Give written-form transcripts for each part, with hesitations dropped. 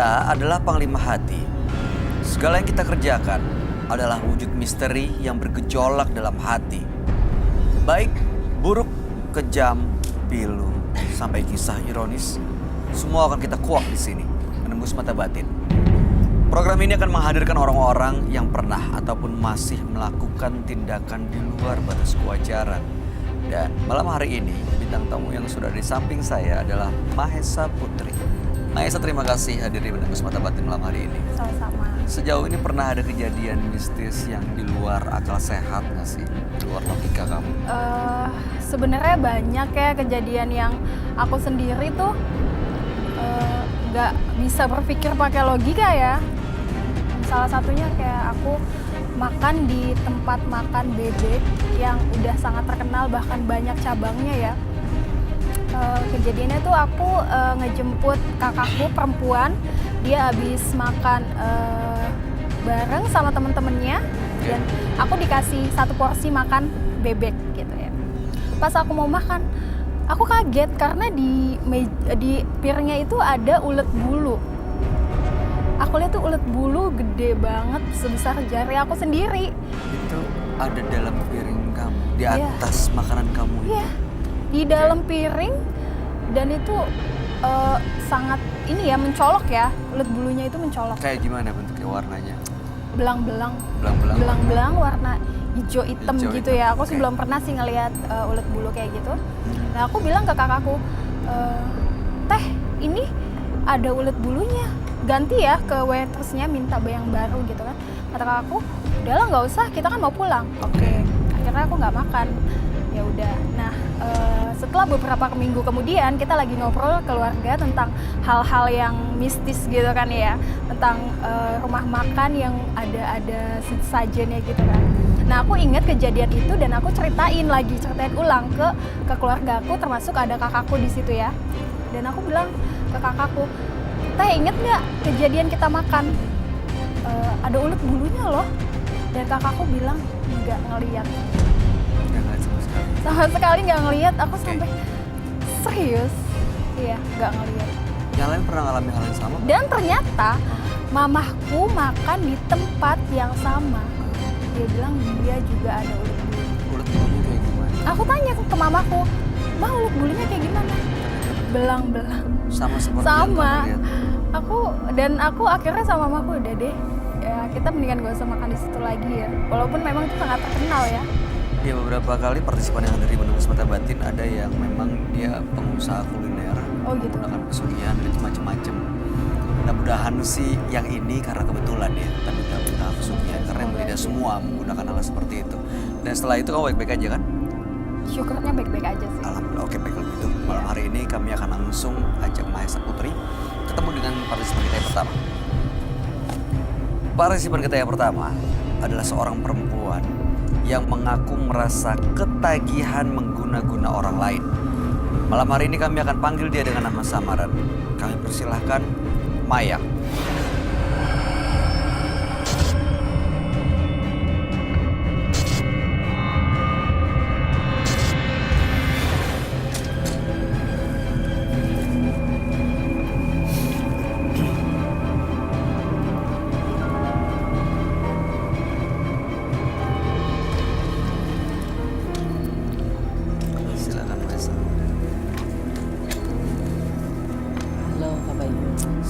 Kita adalah panglima hati. Segala yang kita kerjakan adalah wujud misteri yang bergejolak dalam hati. Baik, buruk, kejam, pilu, sampai kisah ironis, semua akan kita kuak di sini, menembus mata batin. Program ini akan menghadirkan orang-orang yang pernah ataupun masih melakukan tindakan di luar batas kewajaran. Dan malam hari ini, bintang tamu yang sudah di samping saya adalah Mahesa Putri. Mahesa, terima kasih hadir di menembus mata batin malam hari ini. Sama-sama. Sejauh ini pernah ada kejadian mistis yang di luar akal sehat nggak sih? Di luar logika kamu? Sebenarnya banyak ya kejadian yang aku sendiri tuh nggak bisa berpikir pakai logika ya. Salah satunya kayak aku makan di tempat makan bebek yang udah sangat terkenal, bahkan banyak cabangnya ya. Kejadiannya tuh aku ngejemput kakakku perempuan, dia habis makan bareng sama temen-temennya, dan aku dikasih satu porsi makan bebek gitu ya. Pas aku mau makan, aku kaget karena di piringnya itu ada ulet bulu. Aku lihat tuh ulet bulu gede banget sebesar jari aku sendiri. Itu ada dalam piring kamu, di atas makanan kamu? Iya, di dalam piring, dan itu sangat ini ya, mencolok ya, ulet bulunya itu mencolok. Kayak gimana bentuknya, warnanya? Belang-belang. Belang-belang warna hijau hitam gitu ya. Aku sih belum pernah sih ngelihat ulet bulu kayak gitu. Nah, aku bilang ke kakakku, teh ini ada ulet bulunya, ganti ya ke waitersnya, minta yang baru gitu kan. Kata kakakku, udahlah nggak usah, kita kan mau pulang. Oke. Akhirnya aku nggak makan. Ya udah. Nah, setelah beberapa minggu kemudian kita lagi ngobrol keluarga tentang hal-hal yang mistis gitu kan ya, tentang rumah makan yang ada sajennya gitu kan. Nah, aku ingat kejadian itu dan aku ceritain ulang ke keluarga aku, termasuk ada kakakku di situ ya. Dan aku bilang ke kakakku, teh inget nggak kejadian kita makan ada ulet bulunya loh? Dan kakakku bilang nggak ngeliat. Sama sekali nggak ngeliat. Aku sampai serius, iya nggak ngeliat. Yang lain pernah ngalamin hal yang sama? Dan ternyata mamahku makan di tempat yang sama. Dia bilang dia juga ada ulet bulu. Ulet bulunya kayak gimana? Aku tanya ke mamaku, "Ma, ulet bulunya kayak gimana?" Belang-belang. Sama seperti yang kamu lihat? Aku akhirnya sama mamaku, udah deh, ya kita mendingan gak usah makan di situ lagi ya. Walaupun memang itu sangat terkenal ya. Ya, beberapa kali partisipan yang hadir di menembus mata batin ada yang memang dia pengusaha kuliner, menggunakan pesugihan dan itu macam-macam. Mudah-mudahan sih yang ini karena kebetulan ya, tapi nggak pernah pesugihan karena tidak semua menggunakan hal seperti itu. Dan setelah itu kamu baik-baik aja kan? Syukurnya baik-baik aja sih. Alhamdulillah, oke, baik kalau gitu. Malam hari ini kami akan langsung ajak Mahesa Putri ketemu dengan partisipan kita yang pertama. Partisipan kita yang pertama adalah seorang perempuan yang mengaku merasa ketagihan mengguna-guna orang lain. Malam hari ini kami akan panggil dia dengan nama samaran. Kami persilahkan Mayang.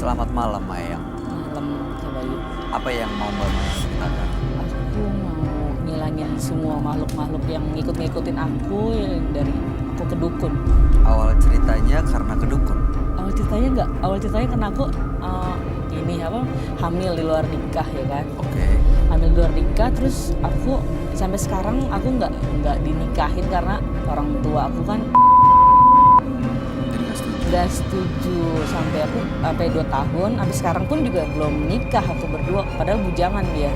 Selamat malam, Mayang. Malam, Kak Bayu. Apa yang mau Mbak Mayang ceritakan? Aku mau ngilangin semua makhluk-makhluk yang ngikut-ngikutin aku dari aku ke dukun. Awal ceritanya karena ke dukun? Awal ceritanya karena aku hamil di luar nikah ya kan. Oke. Hamil di luar nikah, terus aku sampai sekarang aku nggak dinikahin karena orang tua aku kan udah setuju sampai 2 tahun, sampai sekarang pun juga belum nikah aku berdua, padahal bujangan dia.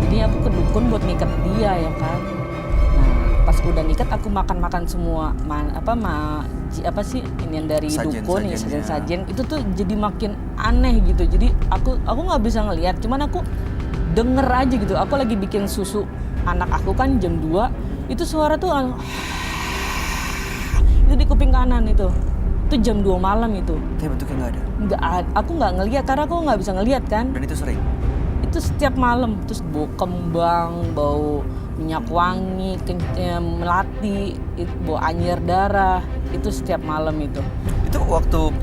Jadi aku ke dukun buat ngikat dia ya kan. Nah, pas udah nikat aku makan semua ini yang dari dukun ya, sajen itu tuh jadi makin aneh gitu. Jadi aku nggak bisa ngelihat, cuman aku denger aja gitu. Aku lagi bikin susu anak aku kan jam 2, itu suara tuh itu di kuping kanan itu. Itu jam 2 malam itu. Tapi bentuknya nggak ada. Aku nggak ngelihat karena aku nggak bisa ngelihat kan. Dan itu sering. Itu setiap malam, terus bau kembang, bau minyak wangi, melati, bau anjir darah, itu setiap malam itu. Itu waktu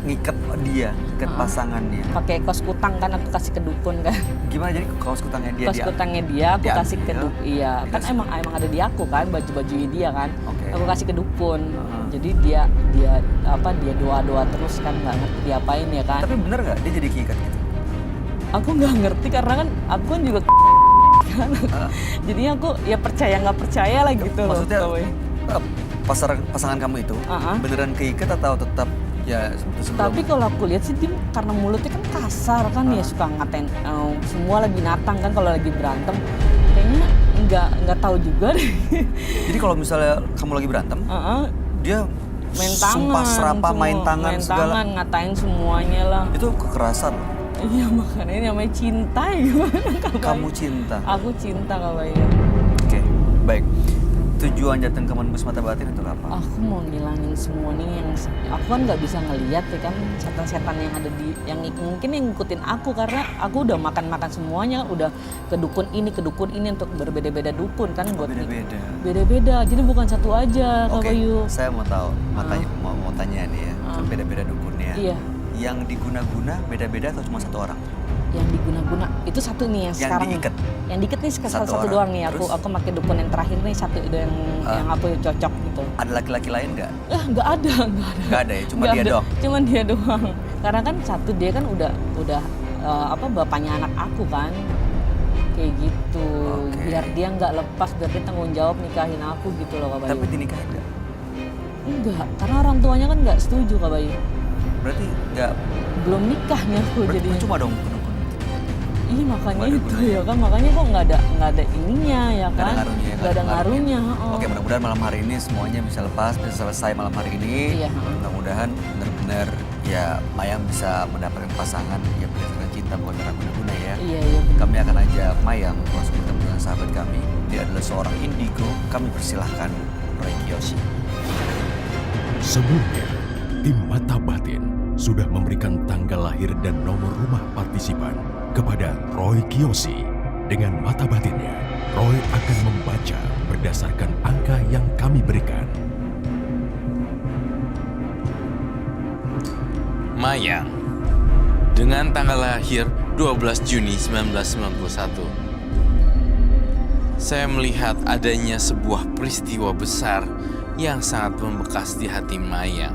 ngikat dia, ngikat pasangannya. Pakai kaos kutang kan aku kasih ke dukun kan. Gimana jadi kaos kutangnya dia? Kaos kutangnya dia aku diambil, kasih ke dukun. Iya, kan emang ada di aku kan baju-baju dia kan. Oke. Aku kasih ke dukun. Jadi dia doa-doa terus kan, nggak ngerti diapain ya kan. Tapi bener nggak dia jadi keikat gitu? Aku nggak ngerti karena kan aku kan juga kan. Jadinya aku ya percaya nggak percaya lah gitu loh. Maksudnya Kowe. pasangan kamu itu beneran keikat atau tetap ya seperti sebelum? Tapi kalau aku lihat sih dia karena mulutnya kan kasar kan, ya suka ngatain semua lagi binatang kan kalau lagi berantem. Kayaknya nggak tahu juga deh. Jadi kalau misalnya kamu lagi berantem, dia main tangan, sumpah serapah main tangan segala. ngatain semuanya lah. Itu kekerasan. Iya makanya ini namanya cinta gimana Kak Bayu? Kamu cinta. Aku cinta Kak Bayu. Oke, baik. Tujuan datang ke menembus mata batin untuk apa? Aku mau ngilangin semua nih yang aku kan nggak bisa ngelihat ya kan, setan-setan yang ada di yang mungkin yang ngikutin aku karena aku udah makan semuanya, udah ke dukun ini untuk berbeda-beda dukun kan buat Beda-beda. Beda-beda. Jadi bukan satu aja Kak Oke, Bayu. saya mau tahu, mau tanya nih ya, kan beda-beda dukunnya. Iya. Yang diguna-guna beda-beda atau cuma satu orang? Yang diguna-guna itu satu nih yang sekarang. Diikat? Yang diikat nih Satu satu orang. doang nih. Terus? Aku pakai dukun yang terakhir nih satu itu yang aku cocok gitu. Ada laki-laki lain nggak? Nggak ada. Nggak ada ya, cuma Nggak dia ada. doang? Cuma dia doang. Karena kan satu dia kan udah bapaknya anak aku kan. Kayak gitu. Oke. Biar dia nggak lepas, biar dia tanggung jawab nikahin aku gitu loh Kak Bayu. Tapi dinikahin nggak? Enggak, karena orang tuanya kan nggak setuju Kak Bayu. Berarti nggak? Belum nikahnya aku Berarti jadinya. cuma dong dukun. Iya makanya Nggak ada itu gunanya. ya kan, makanya kok nggak ada ininya ya Nggak kan. ada ngaruhnya ya? Nggak ada ngaruhnya. Oke, mudah-mudahan malam hari ini semuanya bisa lepas, bisa selesai malam hari ini. Iya. Mudah-mudahan benar-benar ya Mayang bisa mendapatkan pasangan ya berdasarkan cinta bukan karena guna-guna ya. Iya benar. Kami akan ajak Mayang langsung bertemu dengan sahabat kami. Dia adalah seorang indigo. Kami persilahkan Roy Kiyoshi. Sebelumnya, tim Mata Batin sudah memberikan tanggal lahir dan nomor rumah partisipan kepada Roy Kiyoshi. Dengan mata batinnya, Roy akan membaca berdasarkan angka yang kami berikan. Mayang, dengan tanggal lahir 12 Juni 1991. Saya melihat adanya sebuah peristiwa besar yang sangat membekas di hati Mayang.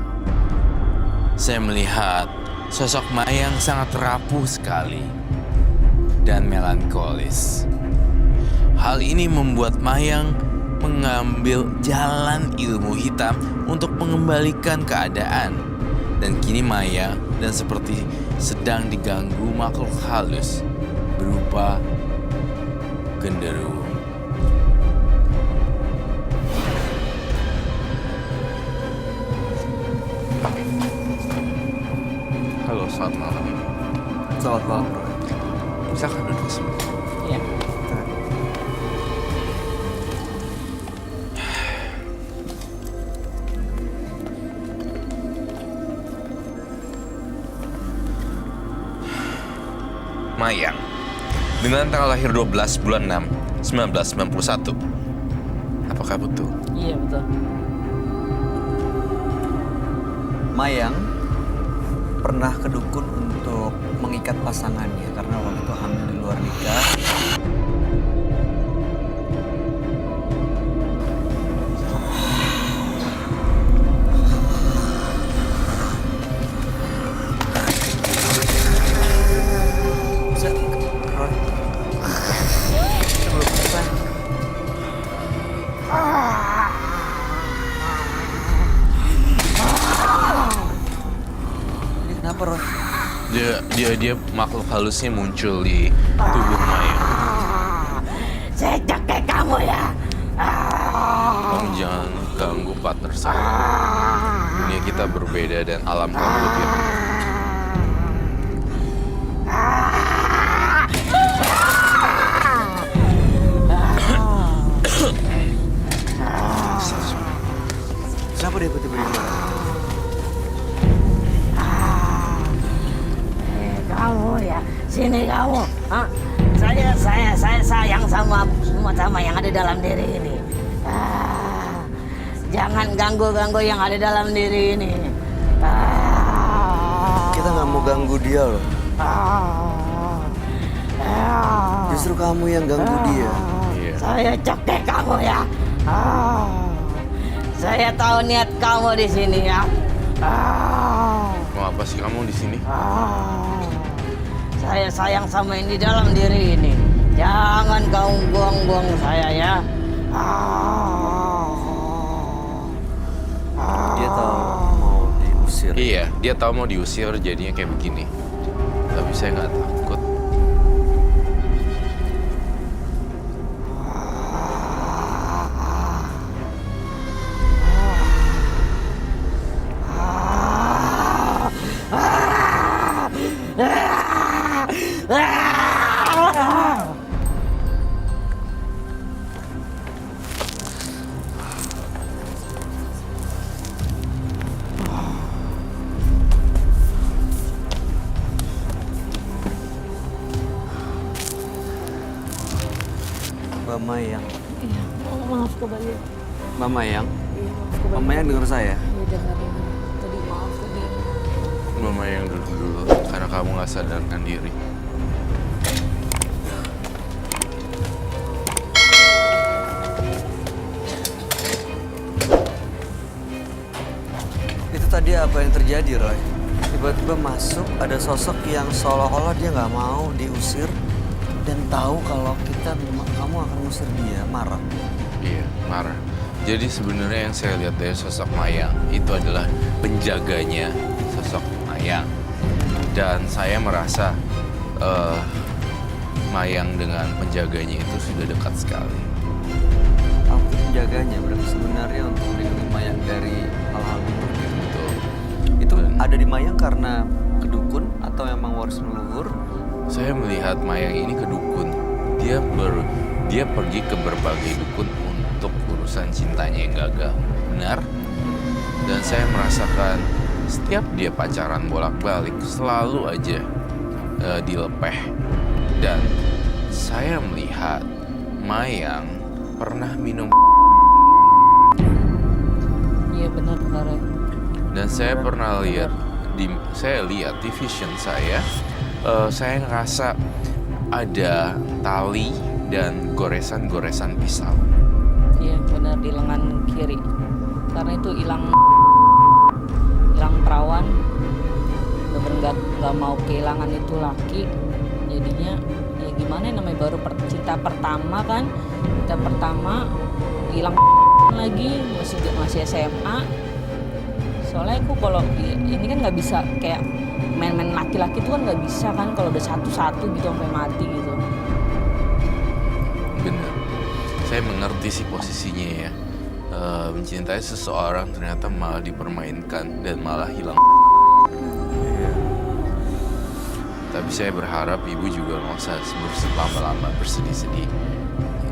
Saya melihat sosok Mayang sangat rapuh sekali dan melankolis. Hal ini membuat Mayang mengambil jalan ilmu hitam untuk mengembalikan keadaan. Dan kini Mayang dan seperti sedang diganggu makhluk halus berupa genderuwo. Halo, selamat malam. Selamat malam, Roy. Silakan duduk sebentar. Iya. Mayang, dengan tanggal lahir 12 bulan 6, 1991. Apakah betul? Iya betul. Mayang pernah ke dukun untuk mengikat pasangannya karena waktu itu hamil di luar nikah. Bisa, Roy? Kita belum selesai. Ini kenapa, Roy? Dia makhluk halusnya muncul di tubuh Mayang. Sejak kayak kamu ya. Kamu jangan ganggu partner saya. Dunia kita berbeda dan alam kamu lebih rumit. Kenapa dia tiba-tiba di luar? kamu ya. Sini kamu. Hah? Saya sayang sama yang ada dalam diri ini. Jangan ganggu yang ada dalam diri ini. Kita nggak mau ganggu dia loh. Justru kamu yang ganggu dia. Iya. Saya cekek kamu ya. Saya tahu niat kamu di sini ya. Mau apa sih kamu di sini? Saya sayang sama yang di dalam diri ini. Jangan kau buang-buang saya ya. Dia tahu mau diusir. Iya, dia tahu mau diusir jadinya kayak begini. Tapi saya nggak takut. Mbak Mayang. Iya, maaf ke Bayu. Mbak Mayang. Iya, maaf ke Mbak Mayang denger saya. Iya, dengar. Tadi maaf tadi. Mama yang dulu karena kamu nggak sadarkan diri. Itu tadi apa yang terjadi, Roy? Tiba-tiba masuk ada sosok yang seolah-olah dia nggak mau diusir dan tahu kalau kamu akan ngusir dia, marah. Iya, marah. Jadi sebenarnya yang saya lihat dari sosok Mayang itu adalah penjaganya sosok Mayang. Dan saya merasa Mayang dengan penjaganya itu sudah dekat sekali. Aku penjaganya berarti sebenarnya untuk melindungi Mayang dari hal-hal buruk gitu. Itu ada di Mayang karena kedukun atau memang waris leluhur? Saya melihat Mayang ini ke dukun. Dia pergi ke berbagai dukun untuk urusan cintanya yang gagal. Benar? Dan saya merasakan setiap dia pacaran bolak-balik selalu aja dilepeh. Dan saya melihat Mayang pernah minum. Iya benar, Roy. Dan saya pernah lihat di vision saya ngerasa ada tali dan goresan-goresan pisau. Iya benar, di lengan kiri. Karena itu hilang perawan. Bener nggak mau kehilangan itu laki. Jadinya ya gimana namanya baru cinta pertama kan. Cinta pertama hilang lagi masih SMA. Soalnya aku kalau ini kan nggak bisa kayak main-main laki-laki itu kan nggak bisa kan kalau udah satu-satu gitu sampai mati gitu. Benar. Saya mengerti sih posisinya ya. Mencintai seseorang ternyata malah dipermainkan dan malah hilang. Tapi saya berharap ibu juga nggak usah lama-lama bersedih-sedih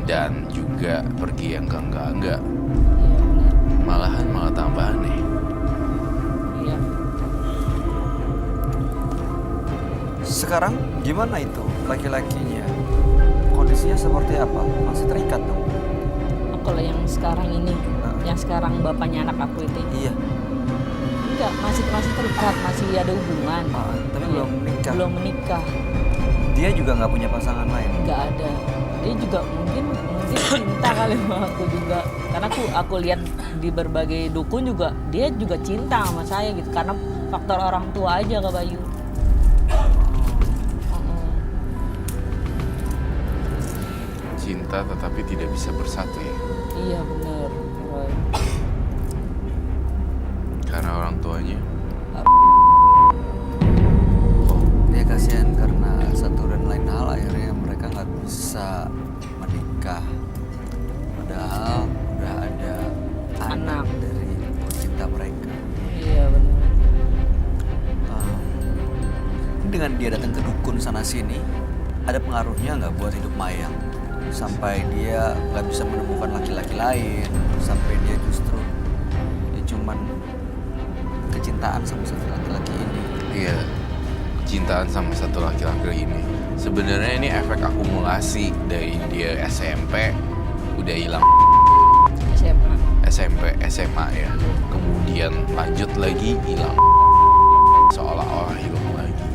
dan juga pergi yang enggak. Iya benar. Malahan malah tambah aneh. Iya. Sekarang gimana itu laki-lakinya? Kondisinya seperti apa? Masih terikat dong? Oh, kalau yang sekarang ini, yang sekarang bapaknya anak aku itu, Iya. enggak, masih terikat, masih ada hubungan. Tapi Iya. belum menikah. Belum menikah, Dia juga nggak punya pasangan lain. nggak ada. Dia juga mungkin cinta kali sama aku juga. Karena aku lihat di berbagai dukun juga, dia juga cinta sama saya gitu. Karena faktor orang tua aja Kak Bayu. Cinta tetapi tidak bisa bersatu ya. Iya bener, Roy. Karena orang tuanya. Dia kasihan karena satu dan lain hal akhirnya mereka nggak bisa menikah. Padahal udah ada anak dari cinta mereka. Iya bener. Dengan dia datang ke dukun sana sini, ada pengaruhnya nggak buat hidup Mayang? Sampai dia nggak bisa menemukan laki-laki lain, sampai dia justru ya cuman kecintaan sama satu laki-laki ini. Iya. cintaan sama satu laki-laki ini. Sebenarnya ini efek akumulasi dari dia SMP udah hilang SMA. SMP, SMA ya. Kemudian lanjut lagi hilang. Seolah-olah hilang lagi.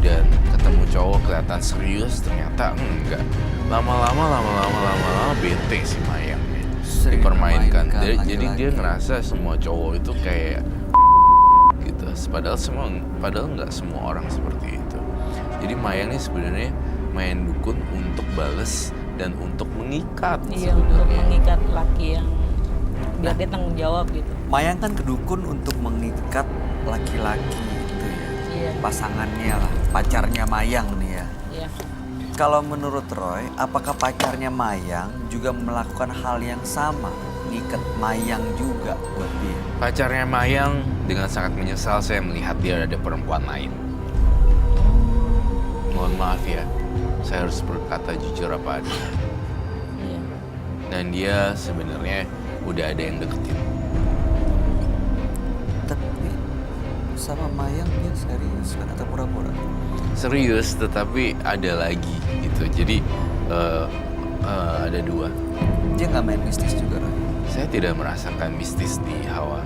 Dan ketemu cowok kelihatan serius, ternyata enggak. Lama-lama bete si Mayangnya. Sering Dipermainkan. dipermainkan Jadi dia laki-laki. ngerasa semua cowok itu kayak gitu. Padahal nggak semua orang seperti itu. Jadi Mayang ini sebenarnya main dukun untuk bales dan untuk mengikat Iya, untuk sebenarnya. mengikat laki yang biar dia tanggung jawab gitu. Mayang kan kedukun untuk mengikat laki-laki gitu ya. Iya. Pasangannya lah, pacarnya Mayang nih ya. Iya. Kalau menurut Roy, apakah pacarnya Mayang juga melakukan hal yang sama? Ngikat Mayang juga buat dia. Pacarnya Mayang dengan sangat menyesal saya melihat dia ada perempuan lain. Mohon maaf ya, saya harus berkata jujur apa adanya. Iya. Dan dia sebenarnya udah ada yang deketin. Tapi sama Mayang dia serius kan atau pura-pura? Serius, tetapi ada lagi gitu. Jadi ada dua. Dia nggak main mistis juga, Roy. Saya tidak merasakan mistis di hawa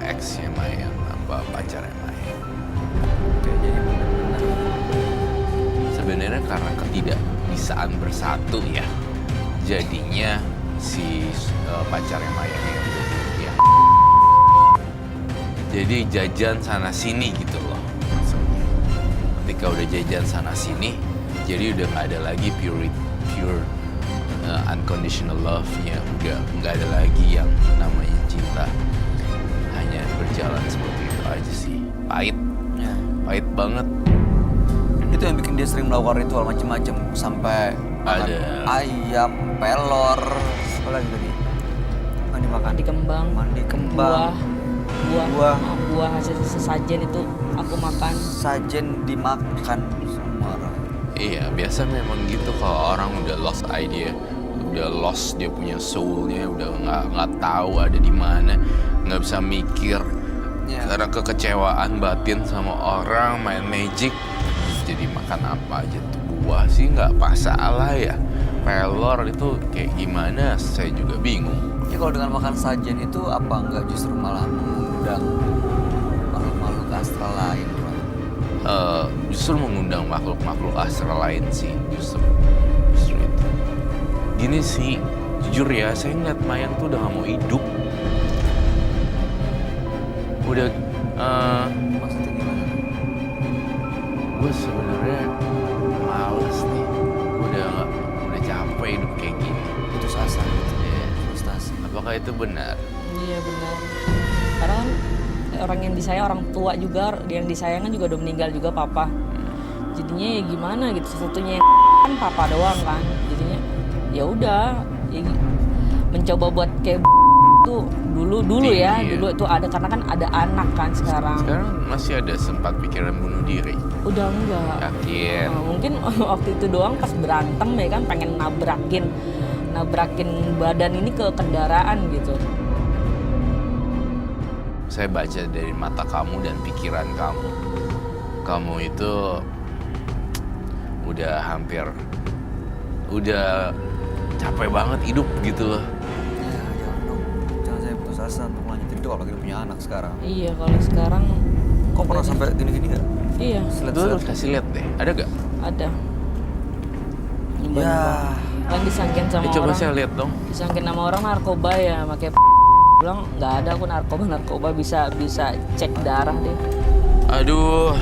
ex-nya Mayang, apa pacarnya Mayang. Oke, jadi benar-benar. Sebenarnya karena ketidakbisaan bersatu ya, jadinya si pacarnya Mayang yang ya. Jadi jajan sana sini gitu loh maksudnya. Ketika udah jajan sana sini, jadi udah nggak ada lagi pure unconditional love-nya, udah nggak ada lagi yang namanya cinta. Hanya berjalan seperti itu aja sih. Pahit, Ya. pahit banget. Itu yang bikin dia sering melakukan ritual macam-macam sampai makan Ada. ayam, pelor, apa lagi tadi? Yang dimakan Mandi kembang, mandi kembang, buah hasil sesajen itu aku makan. sajen dimakan semua orang. Iya, biasa memang gitu kalau orang udah lost idea, udah lost dia punya soul-nya, udah nggak tahu ada di mana, nggak bisa mikir. Ya. Karena kekecewaan batin sama orang main magic, jadi makan apa aja tuh buah sih nggak masalah ya. Pelor itu kayak gimana? Saya juga bingung. Ya kalau dengan makan sajen itu apa enggak justru malah mengundang makhluk-makhluk astral lain, Roy? Justru mengundang makhluk-makhluk astral lain sih, justru itu. Gini sih, jujur ya, saya ngeliat Mayang tuh udah gak mau hidup. Udah, Maksudnya gimana? gue sebenarnya males nih. Udah capek hidup kayak gini. Putus asa gitu. Ya, Frustasi. apakah itu benar? Iya benar. Karena kan orang yang disayang orang tua juga, yang disayang kan juga udah meninggal juga papa. Jadinya ya gimana gitu, satu-satunya yang kan papa doang kan. Jadinya ya udah, ya, mencoba buat kayak tuh dulu ya, Iya. dulu itu ada karena kan ada anak kan sekarang. Sekarang masih ada sempat pikiran bunuh diri. Udah enggak. Yakin? Mungkin waktu itu doang pas berantem ya kan pengen nabrakin badan ini ke kendaraan gitu. Saya baca dari mata kamu dan pikiran kamu. Kamu itu udah capek banget hidup gitu loh. Ya, jangan dong. Jangan saya putus asa untuk lanjutin itu apalagi udah punya anak sekarang. Iya kalau sekarang Kok pernah sampai gini-gini nggak? iya Tuh kasih lihat deh, ada gak? ada. Ya, Kan disangkin sama Coba orang. saya lihat dong. Disangkin sama orang narkoba ya, pakai bilang nggak ada aku narkoba bisa cek darah deh. Aduh,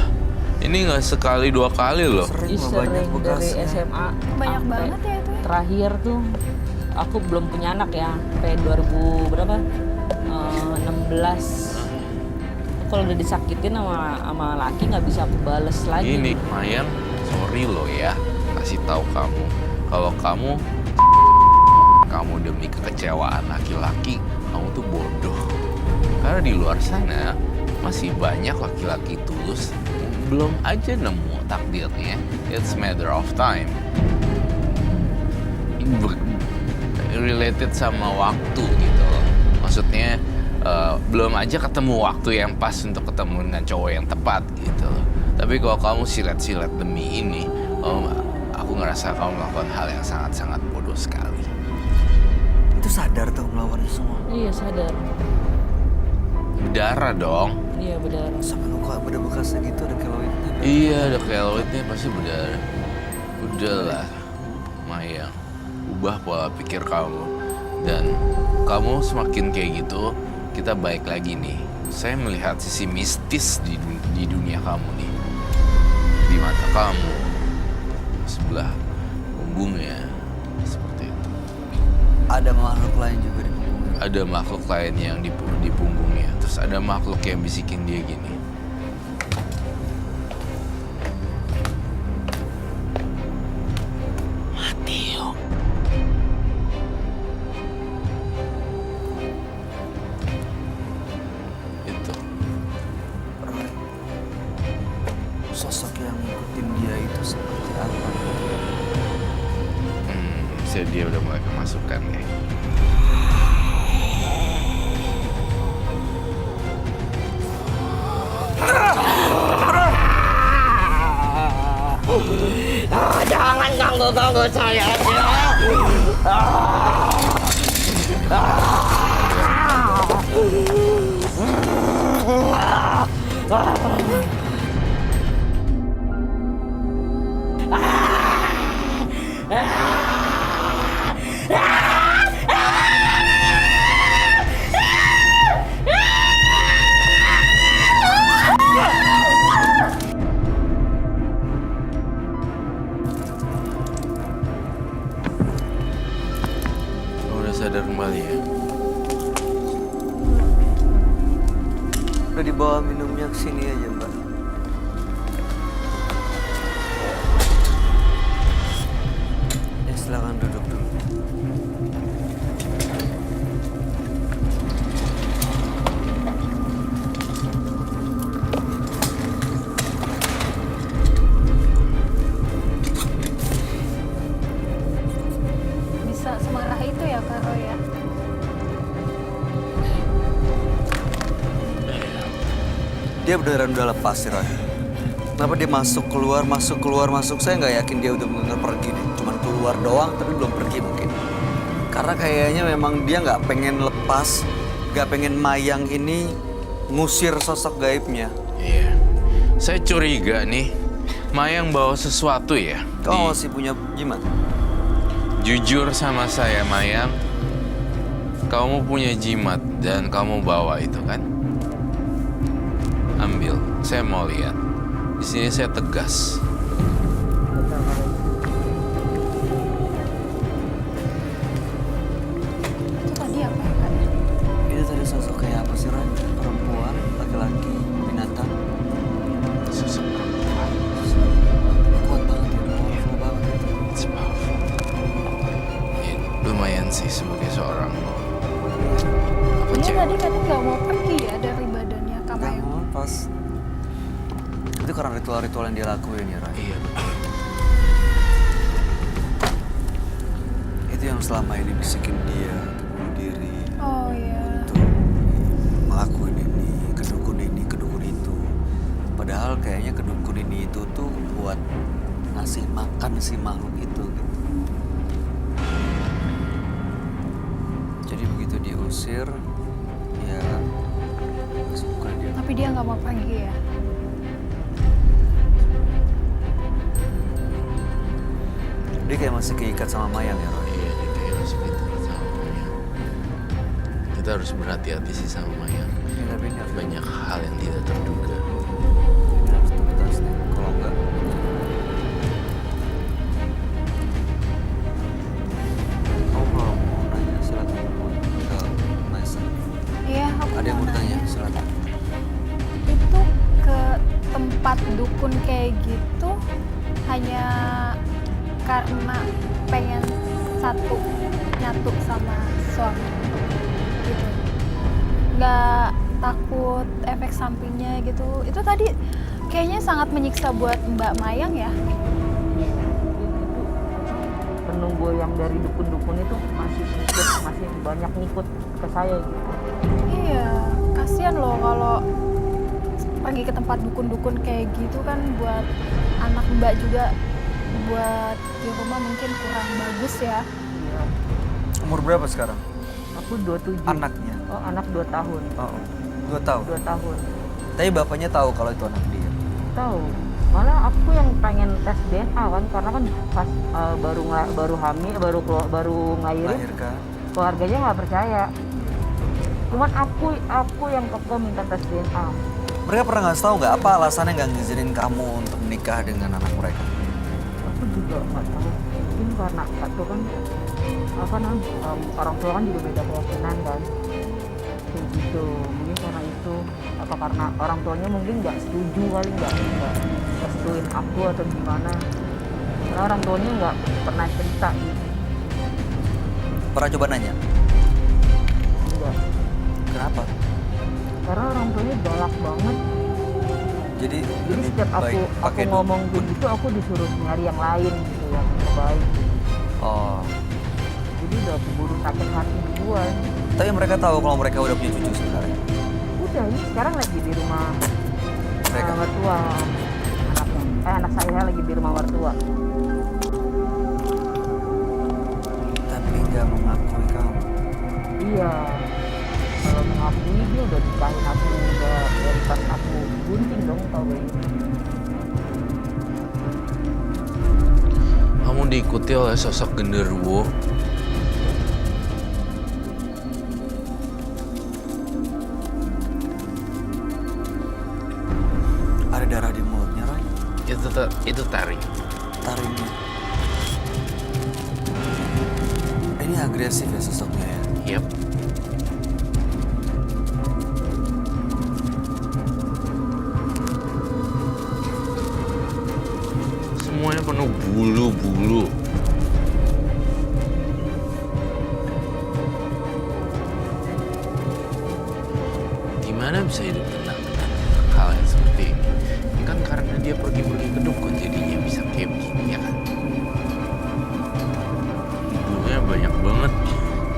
ini nggak sekali dua kali loh. sering Ih, loh banyak sering dari bekasnya. SMA Banyak sampai banget ya itu ya. terakhir tuh aku belum punya anak ya sampai 2000 berapa 16. Kalau udah disakitin sama laki nggak bisa aku bales lagi. Ini Mayang, sorry loh ya, kasih tahu kamu kalau kamu demi kekecewaan laki-laki, kamu tuh bodoh. Karena di luar sana masih banyak laki-laki tulus, belum aja nemu takdirnya. It's matter of time. Related sama waktu gitu loh. Maksudnya belum aja ketemu waktu yang pas untuk ketemu dengan cowok yang tepat gitu loh. Tapi kalau kamu silet-silet demi ini, aku ngerasa kamu melakukan hal yang sangat-sangat bodoh sekali. Itu sadar tuh melakukan itu semua. Iya sadar. Berdarah dong. Iya benar. Sampai muka ada bekasnya gitu, ada keloidnya. Iya, ada keloidnya pasti berdarah. Udahlah, Mayang, ubah pola pikir kamu. Dan kamu semakin kayak gitu, kita baik lagi nih. Saya melihat sisi mistis di dunia kamu nih. Di mata kamu, sebelah punggungnya, seperti itu. Ada makhluk lain juga di punggungnya. Ada makhluk lain yang di punggungnya. Terus ada makhluk yang bisikin dia gini. Mati yuk. Itu. Roy, sosok yang ngikutin dia itu seperti apa? Saya dia udah mulai kemasukan ya. Jangan ganggu-ganggu saya. Kamu udah sadar kembali ya? Udah dibawa minumnya ke sini aja, Mbak. Ya, silakan duduk dulu. Bisa semarah itu ya Kak Roy ya? Dia beneran udah lepas sih, Roy. Kenapa dia masuk keluar masuk? Saya nggak yakin dia udah bener pergi deh. Cuman keluar doang tapi belum pergi mungkin. Karena kayaknya memang dia nggak pengen lepas, nggak pengen Mayang ini ngusir sosok gaibnya. Iya. Saya curiga nih, Mayang bawa sesuatu ya. Kau masih punya jimat? Jujur sama saya, Mayang. Kamu punya jimat dan kamu bawa itu kan? Ambil, saya mau lihat. Di sini saya tegas. Itu tadi apa ya Kak? Itu tadi sosok kayak apa sih, Roy? Perempuan, laki-laki, binatang? Sosok perempuan. Kuat banget ya, powerful banget itu. It's powerful. Ya, lumayan sih sebagai seorang apa Dia cewek. tadi katanya nggak mau pergi ya dari badannya Kak Nggak Mayang. mau pas. Itu karena ritual-ritual yang dia lakuin ya, Roy. Iya betul. Itu yang selama ini bisikin dia untuk bunuh diri, Oh iya. untuk ngelakuin ini, kedukun itu. Padahal kayaknya kedukun ini itu tuh buat ngasih makan si makhluk itu gitu. Jadi begitu diusir, ya suka dia. Tapi dia nggak mau pergi ya. Dia kayak masih keikat sama Mayang ya, Roy. Iya, dia kayak harus pintar sama Mayang. Kita harus berhati-hati sih sama Mayang. Ini tapi ini harus Banyak hal yang tidak terduga. ini harus tuntas nih. Kalau enggak, kamu kalau mau nanya silakan ke Maisa. Iya, aku Ada yang mau nanya. ditanya silakan. Itu ke tempat dukun kayak gitu hanya karena pengen nyatu sama suami gitu, nggak takut efek sampingnya gitu. Itu tadi kayaknya sangat menyiksa buat Mbak Mayang ya. Penunggu yang dari dukun-dukun itu masih banyak ngikut ke saya gitu. Iya, kasihan loh kalau pergi ke tempat dukun-dukun kayak gitu kan buat anak Mbak juga, buat di rumah mungkin kurang bagus ya. Iya. Umur berapa sekarang? Aku 27. Anaknya? Oh, anak 2 tahun. Oh, 2 tahun. 2 tahun. Tapi bapaknya tahu kalau itu anak dia. Tahu. Malah aku yang pengen tes DNA kan, karena kan pas baru hamil, baru ngelahirin, Lahirkan. keluarganya nggak percaya. Cuman aku yang kekeh minta tes DNA. Mereka pernah nggak tahu nggak apa alasannya nggak ngizinin kamu untuk menikah dengan anak mereka? Aku juga nggak tahu. Mungkin karena satu kan orang tua kan juga beda keyakinan kan. Kayak gitu. Mungkin karena itu, apa karena orang tuanya mungkin nggak setuju kali, nggak restuin aku atau gimana. Karena orang tuanya nggak pernah cerita gitu. Pernah coba nanya? Enggak. Kenapa? Karena orang tuanya galak banget. Jadi lebih Setiap baik aku pakai ngomong dukun. begitu, aku disuruh nyari yang lain gitu, yang terbaik. Oh, Jadi udah keburu sakit hati duluan. tapi mereka tahu kalau mereka udah punya cucu sebenarnya. Udah, ini sekarang lagi di rumah Mereka. mertua anaknya. Anak saya lagi di rumah mertua. Tapi nggak mengakui kamu. Iya. Kalau mengakui dia udah nikahin aku udah dari pas aku gunting dong, tau gak ini. Kamu diikuti oleh sosok genderuwo. Ada darah di mulutnya, Roy. Itu taring. Taringnya. Ini agresif ya sosoknya ya. Yap. Semuanya penuh bulu-bulu. Gimana bisa hidup tenang dengan hal yang seperti ini? Kan karena dia pergi-pergi ke dukun jadinya bisa kayak begini ya kan? Bulunya banyak banget,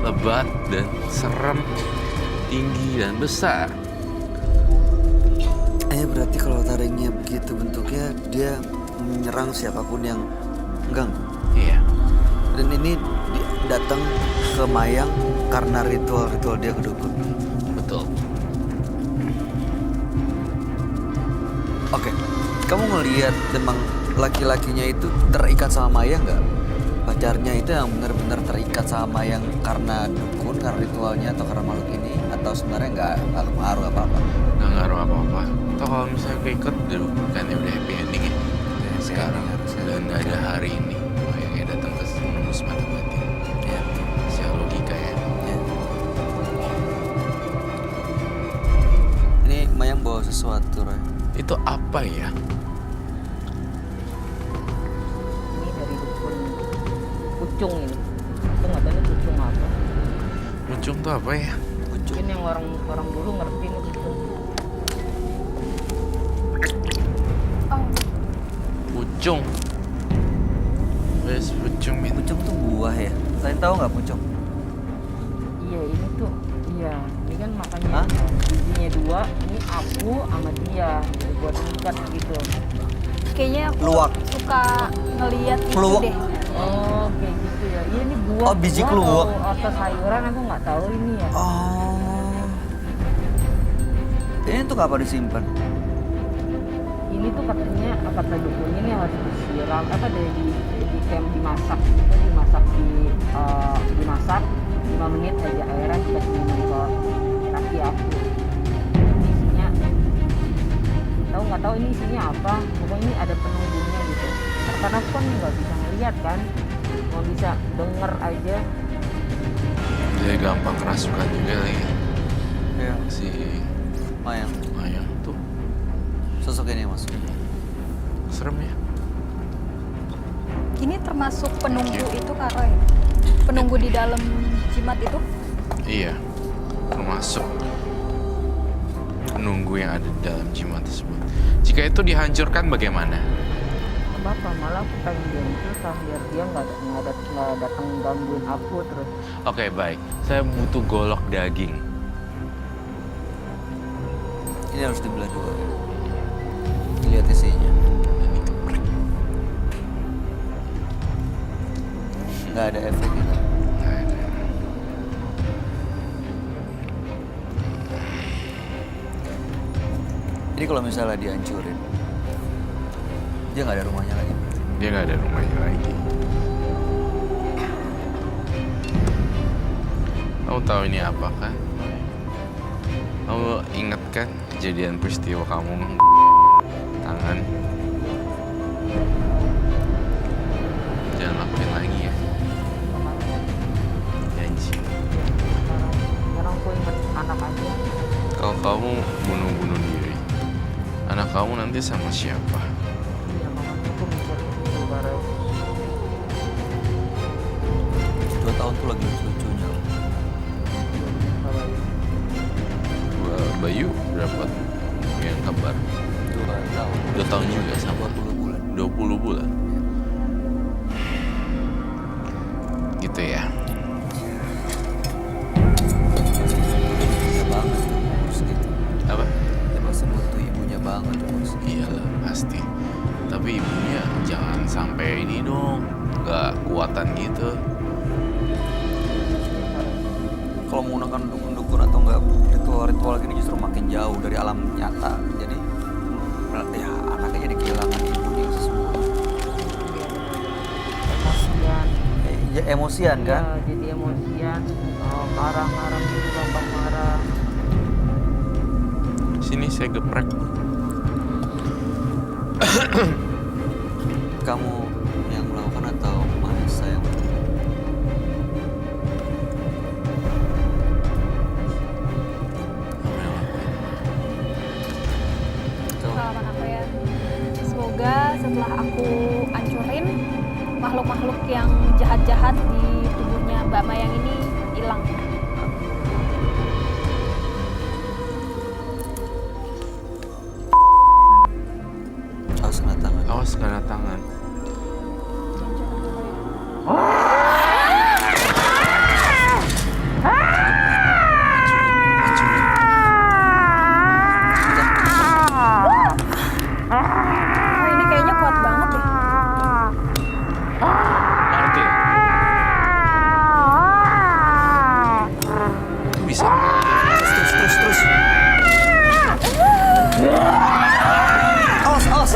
lebat dan serem, tinggi dan besar. Berarti kalau taringnya begitu bentuknya, dia menyerang siapapun yang mengganggu. Iya. Dan ini datang ke Mayang karena ritual-ritual dia ke dukun. Betul. Oke, kamu ngelihat memang laki-lakinya itu terikat sama Mayang nggak? Pacarnya itu yang benar-benar terikat sama Mayang karena dukun, karena ritualnya atau karena makhluk ini, atau sebenarnya nggak pengaruh apa-apa? Nggak ngaruh apa-apa. Toh kalau misalnya keikat bukannya udah happy ending ya? Sekarang dan ada hari ini Mayangnya datang ke menembus mata batin. Ya. Secara logika ya. Ya. Ini Mayang bawa sesuatu, Roy. Itu apa ya? Ini dari dukun Pucung ini. Aku nggak tahu ini Pucung apa. Muncung tuh apa ya? Mungkin yang orang dulu ngerti ini Pucung. Oh, Pucung. Wes pucung min. Pucung tuh buah ya. Kalian tahu nggak pucung? Iya ini tuh, iya ini kan makanya Hah? bijinya 2, ini aku sama dia buat ikat gitu. kayaknya aku Luwak. suka ngeliat itu Kluwak. deh. Oh kayak gitu ya. Iya ini buah. Oh, biji buah kluwak. Atau sayuran aku nggak tahu ini ya. Oh. Ini untuk apa disimpan? Ini tuh katanya kata dukun ini harus disiram di camp dimasak gitu, dimasak 5 menit aja airnya dikasih minum ke kaki aku. Ini isinya nggak tahu ini isinya apa, pokoknya ini ada penunggunya gitu. Karena aku kan nggak bisa ngeliat kan, nggak bisa denger aja. Dia gampang kerasukan juga lagi. Ya. Si Mayang. Mayang tuh Sosok ini yang masuk. serem ya. Ini termasuk penunggu itu Kak Roy? Penunggu di dalam jimat itu? Iya. Termasuk penunggu yang ada di dalam jimat tersebut. Jika itu dihancurkan bagaimana? Kenapa malah aku pengen dia hancurkan biar dia nggak datang gangguin aku terus. Oke, baik. Saya butuh golok daging. Ini harus dibelah dua. Lihat isinya. Ini geprek. Nggak ada efek gitu. Nggak ada. Jadi kalau misalnya dihancurin, dia nggak ada rumahnya lagi. Dia nggak ada rumahnya lagi. Kamu tahu ini apa kan? Kamu ingat kan kejadian peristiwa kamu tangan? Jangan lakuin lagi ya. Janji. Sekarang aku ingat anak aja. Kalau kamu bunuh diri, anak kamu nanti sama siapa? Iya, makanya aku mikir itu bareng. 2 tahun tuh lagi lucu-lucunya. Bayu berapa yang kabar? 2 tahun. 2 tahun juga sama 20 bulan. 20 bulan. Gitu ya. Ibunya banget tuh ngurus gitu. Apa? Ya pasti butuh ibunya banget ngurus. Iyalah pasti. Tapi ibunya jangan sampai ini dong, nggak kuatan gitu. Kalau menggunakan dukun-dukun atau enggak ritual-ritual gini justru makin jauh dari alam nyata. Jadi ya anaknya jadi kehilangan ibunya yang sesungguhnya. Emosian. Ya, emosian kan? Iya, jadi emosian. Marah-marah gitu, gampang marah. Sini saya geprek. Kamu yang melakukan atau Mahesa yang melakukan? Kamu yang lakuin. Pengalaman aku ya. Semoga setelah aku ancurin, makhluk-makhluk yang jahat-jahat di tubuhnya Mbak Mayang ini hilang. Awas kena tangan. Awas kena tangan. Oh, ini kayaknya kuat banget deh. Ngerti? Itu bisa. Terus. Awas.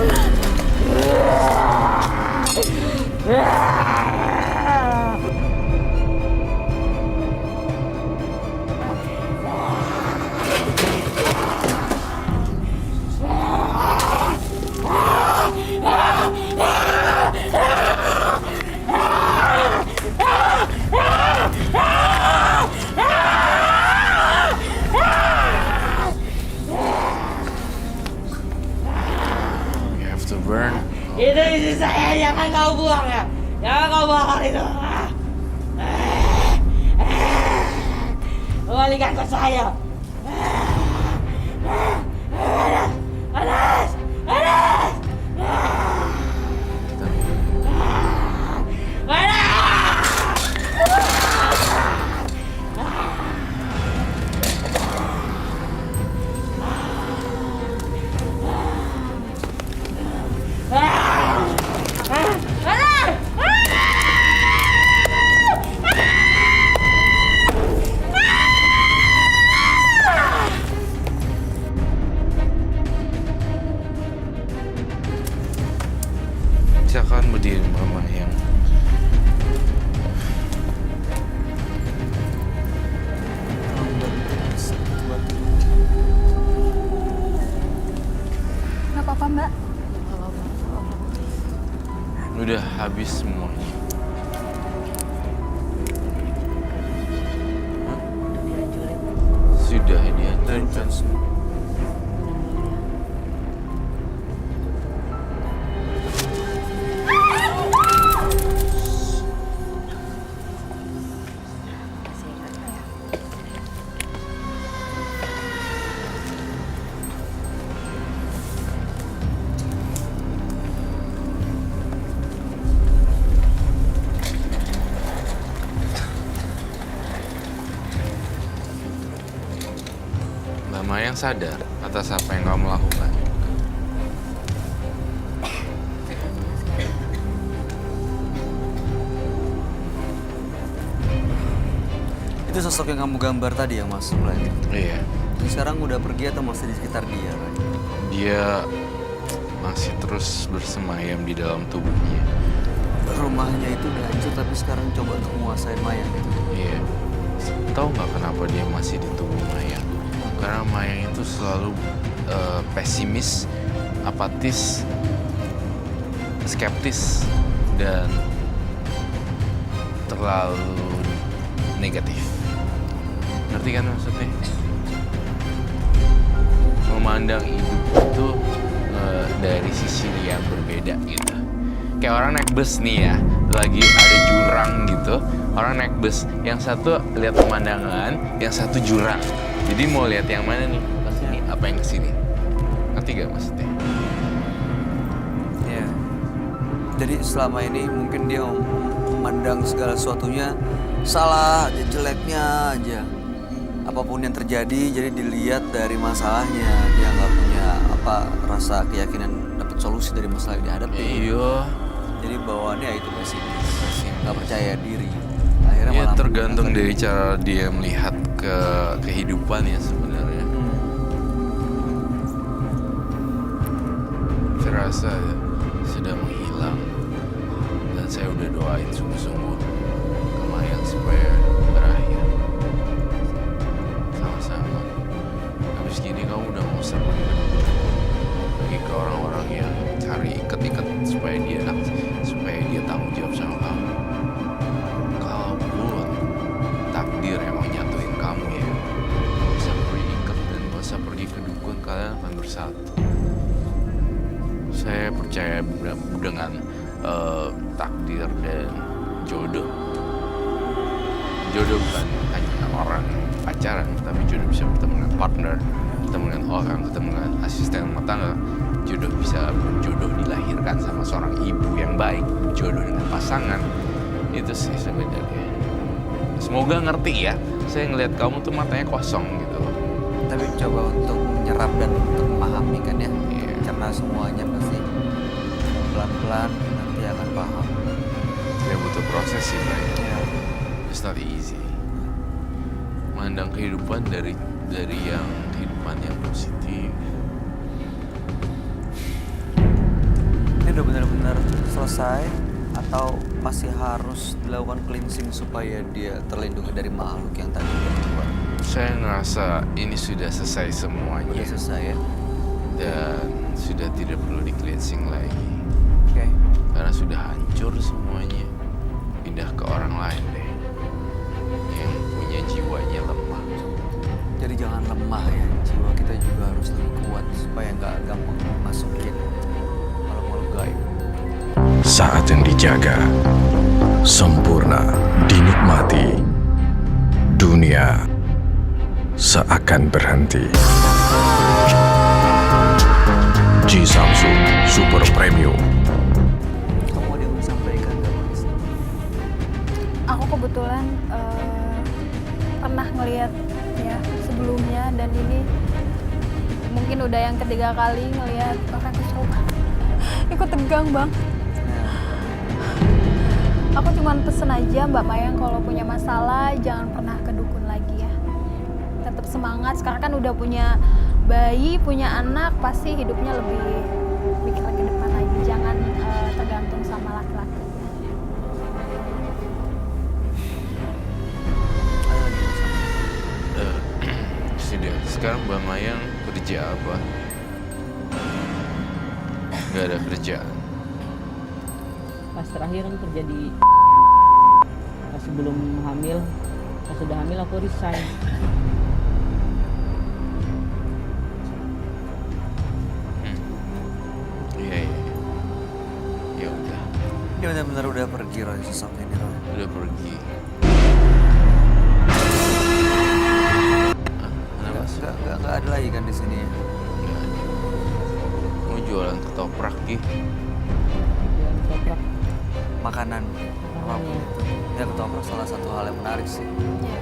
You have to burn. Itu isi saya, jangan kau buang ya. Jangan kau bakar itu. Kembalikan ke saya. Panas. Silakan berdiri Mama yang Nggak apa-apa Mbak. udah habis semuanya. Sudah dihancurkan semua. Mbak Mayang sadar atas apa yang kamu lakukan. Itu sosok yang kamu gambar tadi yang masuk lagi. Iya. Jadi sekarang udah pergi atau masih di sekitar dia, Roy? Dia masih terus bersemayam di dalam tubuhnya. Rumahnya itu udah hancur tapi sekarang coba untuk menguasain Mayang gitu. Iya. Tahu nggak kenapa dia masih di tubuh Mayang? Karena Mayang itu selalu pesimis, apatis, skeptis, dan terlalu negatif. Ngerti kan maksudnya? Memandang hidup itu dari sisi yang berbeda gitu. Kayak orang naik bus nih ya, lagi ada jurang gitu. Orang naik bus, yang satu lihat pemandangan, yang satu jurang. Jadi mau lihat yang mana nih? Pas ini apa yang kesini? Ngerti gak maksudnya? Iya. Jadi selama ini mungkin dia memandang segala sesuatunya salah aja, jeleknya aja. Apapun yang terjadi, jadi dilihat dari masalahnya. Dia nggak punya rasa keyakinan dapat solusi dari masalah yang dihadapi. Iya. Jadi bawaannya ya itu pesimis, nggak percaya diri. Akhirnya Ya malah tergantung menggunakan- dari cara dia melihat ke kehidupan ya sebenarnya. Saya rasa sudah menghilang dan saya udah doain sungguh-sungguh ke Mayang supaya berakhir. Sama-sama. Habis gini kamu udah mau usah pergi ke orang-orang yang cari ikat-ikat supaya dia tanggung jawab sama kamu. Kalaupun takdir emang nyatuin kamu ya, gak usah pergi ikat dan gak usah pergi ke dukun, kalian akan bersatu. Saya percaya dengan takdir dan jodoh. Jodoh bukan hanya orang pacaran, tapi jodoh bisa bertemu dengan partner, ketemu dengan orang, ketemu dengan asisten rumah tangga. Jodoh bisa berjodoh dilahirkan sama seorang ibu yang baik, jodoh dengan pasangan. Itu sih sebenarnya. Semoga ngerti ya. Saya ngelihat kamu tuh matanya kosong gitu loh. Tapi coba untuk menyerap dan untuk memahami kan ya. Iya. Karena semuanya pasti pelan-pelan nanti akan paham. Ya butuh proses sih, Bray. Ya. It's not easy. Mandang kehidupan dari yang kehidupan yang positif. Ini udah benar-benar selesai atau masih harus dilakukan cleansing supaya dia terlindungi dari makhluk yang tadi dia keluar? Saya ngerasa ini sudah selesai semuanya Udah selesai ya? dan sudah tidak perlu di cleansing lagi. Oke. Karena sudah hancur semuanya. Pindah ke orang lain deh yang punya jiwanya lemah. Jadi jangan lemah ya, jiwa kita juga harus lebih kuat supaya nggak gampang masukin makhluk-makhluk gaib. Saat yang dijaga, sempurna dinikmati, dunia seakan berhenti. G Samsung Super Premium. Kamu ada yang mau sampaikan nggak, Mas? Aku kebetulan pernah ngelihat ya sebelumnya, dan ini mungkin udah yang ketiga kali ngelihat orang kesurupan. Ikut tegang bang. Aku cuma pesen aja Mbak Mayang kalau punya masalah jangan pernah ke dukun lagi ya. Tetap semangat, sekarang kan udah punya bayi, punya anak, pasti hidupnya lebih mikir ke depan lagi. Jangan tergantung sama laki-laki. Sudah, sekarang Mbak Mayang kerja apa? Gak ada kerjaan. Pas terakhir kan kerja di pas sebelum hamil, pas sudah hamil aku resign. Iya, iya. Ya udah, Dia benar-benar udah pergi, Roy, sosok ini, Roy. udah pergi. Kenapa sih? Nggak ada lagi kan di sini ya? Nggak ada. Mau jualan ketoprak Ki? Dan toprak Makanan apapun itu. Ya ketoprak salah satu hal yang menarik sih. Ya.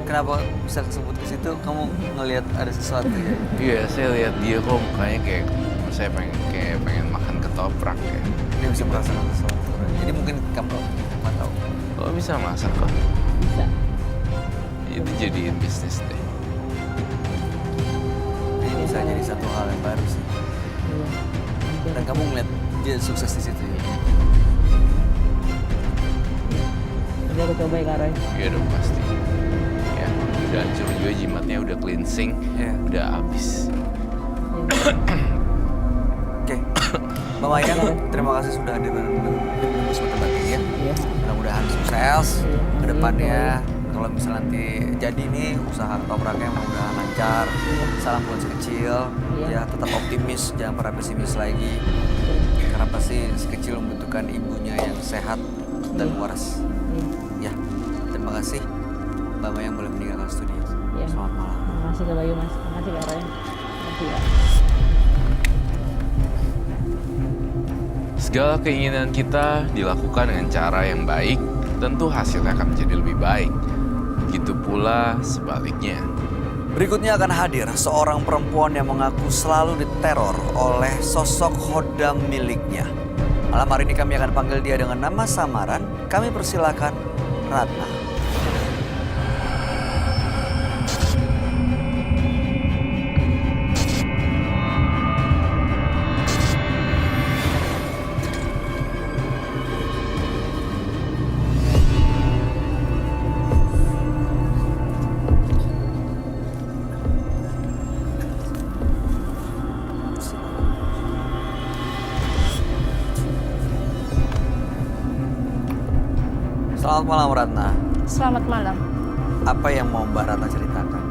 Kenapa bisa kesebut ke situ? Kamu ngelihat ada sesuatu ya? Iya, saya lihat dia kok mukanya kayak saya pengen makan ketoprak ya. Dia bisa merasakan sesuatu. Roy. Jadi mungkin kamu nggak tahu. Oh bisa masak kok? bisa. Itu jadiin bisnis deh. Ini bisa jadi satu hal yang baru sih. Iya. Dan kamu ngeliat dia sukses di situ ya. Udah aku coba ya Kak Roy. Iya dong pasti. Ya, udah hancur juga jimatnya, udah cleansing, Iya. udah habis. Oke, Mbak Maikan, terima kasih sudah hadir dan menembus mata batin ya. Iya. Mudah-mudahan sukses Iya. ke depannya. Kalau misalnya nanti jadi nih usaha topraknya mudah-mudahan lancar. Salam buat si kecil, Iya. ya tetap optimis, jangan pernah pesimis lagi. Karena pasti si kecil membutuhkan ibunya yang sehat dan Iya. waras. Iya. Ya, terima kasih Mbak Maya yang boleh meninggalkan studio. Iya. Selamat malam. Makasih Kak Bayu Mas. Makasih Kak Roy. Makasih ya. Segala keinginan kita dilakukan dengan cara yang baik, tentu hasilnya akan menjadi lebih baik. Begitu pula sebaliknya. Berikutnya akan hadir seorang perempuan yang mengaku selalu diteror oleh sosok khodam miliknya. Malam hari ini kami akan panggil dia dengan nama samaran. Kami persilakan Ratna. Selamat malam Ratna. Selamat malam. Apa yang mau Mbak Ratna ceritakan?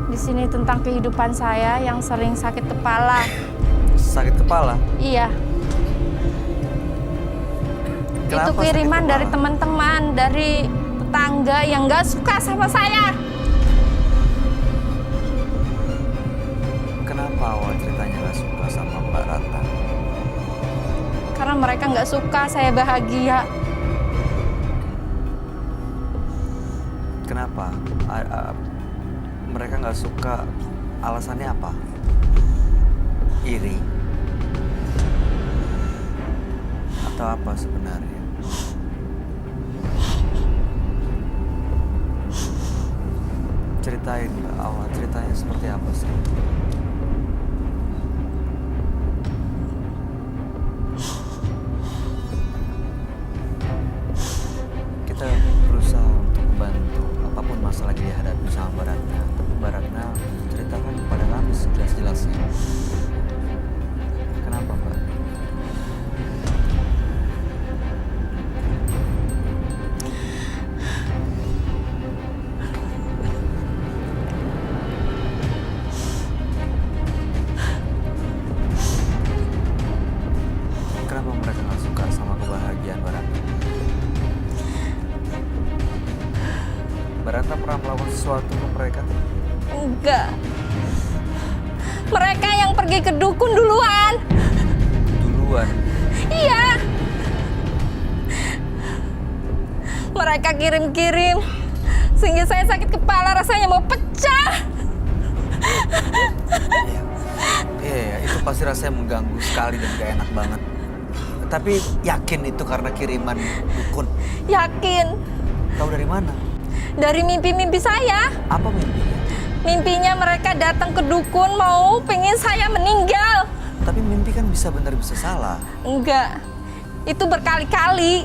Di sini tentang kehidupan saya yang sering sakit kepala. Sakit kepala? Iya, Kenapa itu sakit kiriman kepala? dari teman-teman, dari tetangga yang gak suka sama saya. Kenapa awal ceritanya gak suka sama Mbak Ratna? Karena mereka gak suka saya bahagia. Kenapa? Mereka nggak suka, alasannya apa? Iri? Atau apa sebenarnya? Ceritain Mbak, awal ceritanya seperti apa sih? Kita berusaha untuk membantu apapun masalah yang dihadapi sama Mbak Ratna. Tapi Mbak Ratna ceritakan kepada kami sejelas-jelasnya. Kenapa Mbak? Kenapa mereka nggak suka sama kebahagiaan Mbak Ratna? Mbak Ratna pernah melakukan sesuatu ke mereka? Enggak. Mereka yang pergi ke dukun duluan. Duluan. Iya. Mereka kirim-kirim. Sehingga saya sakit kepala, rasanya mau pecah. Iya, itu pasti rasanya mengganggu sekali dan gak enak banget. Tapi yakin itu karena kiriman dukun. Yakin. Tahu dari mana? Dari mimpi-mimpi saya. Apa mimpinya? Mimpinya mereka datang ke dukun mau pengen saya meninggal. Tapi mimpi kan bisa benar bisa salah. Enggak. Itu berkali-kali.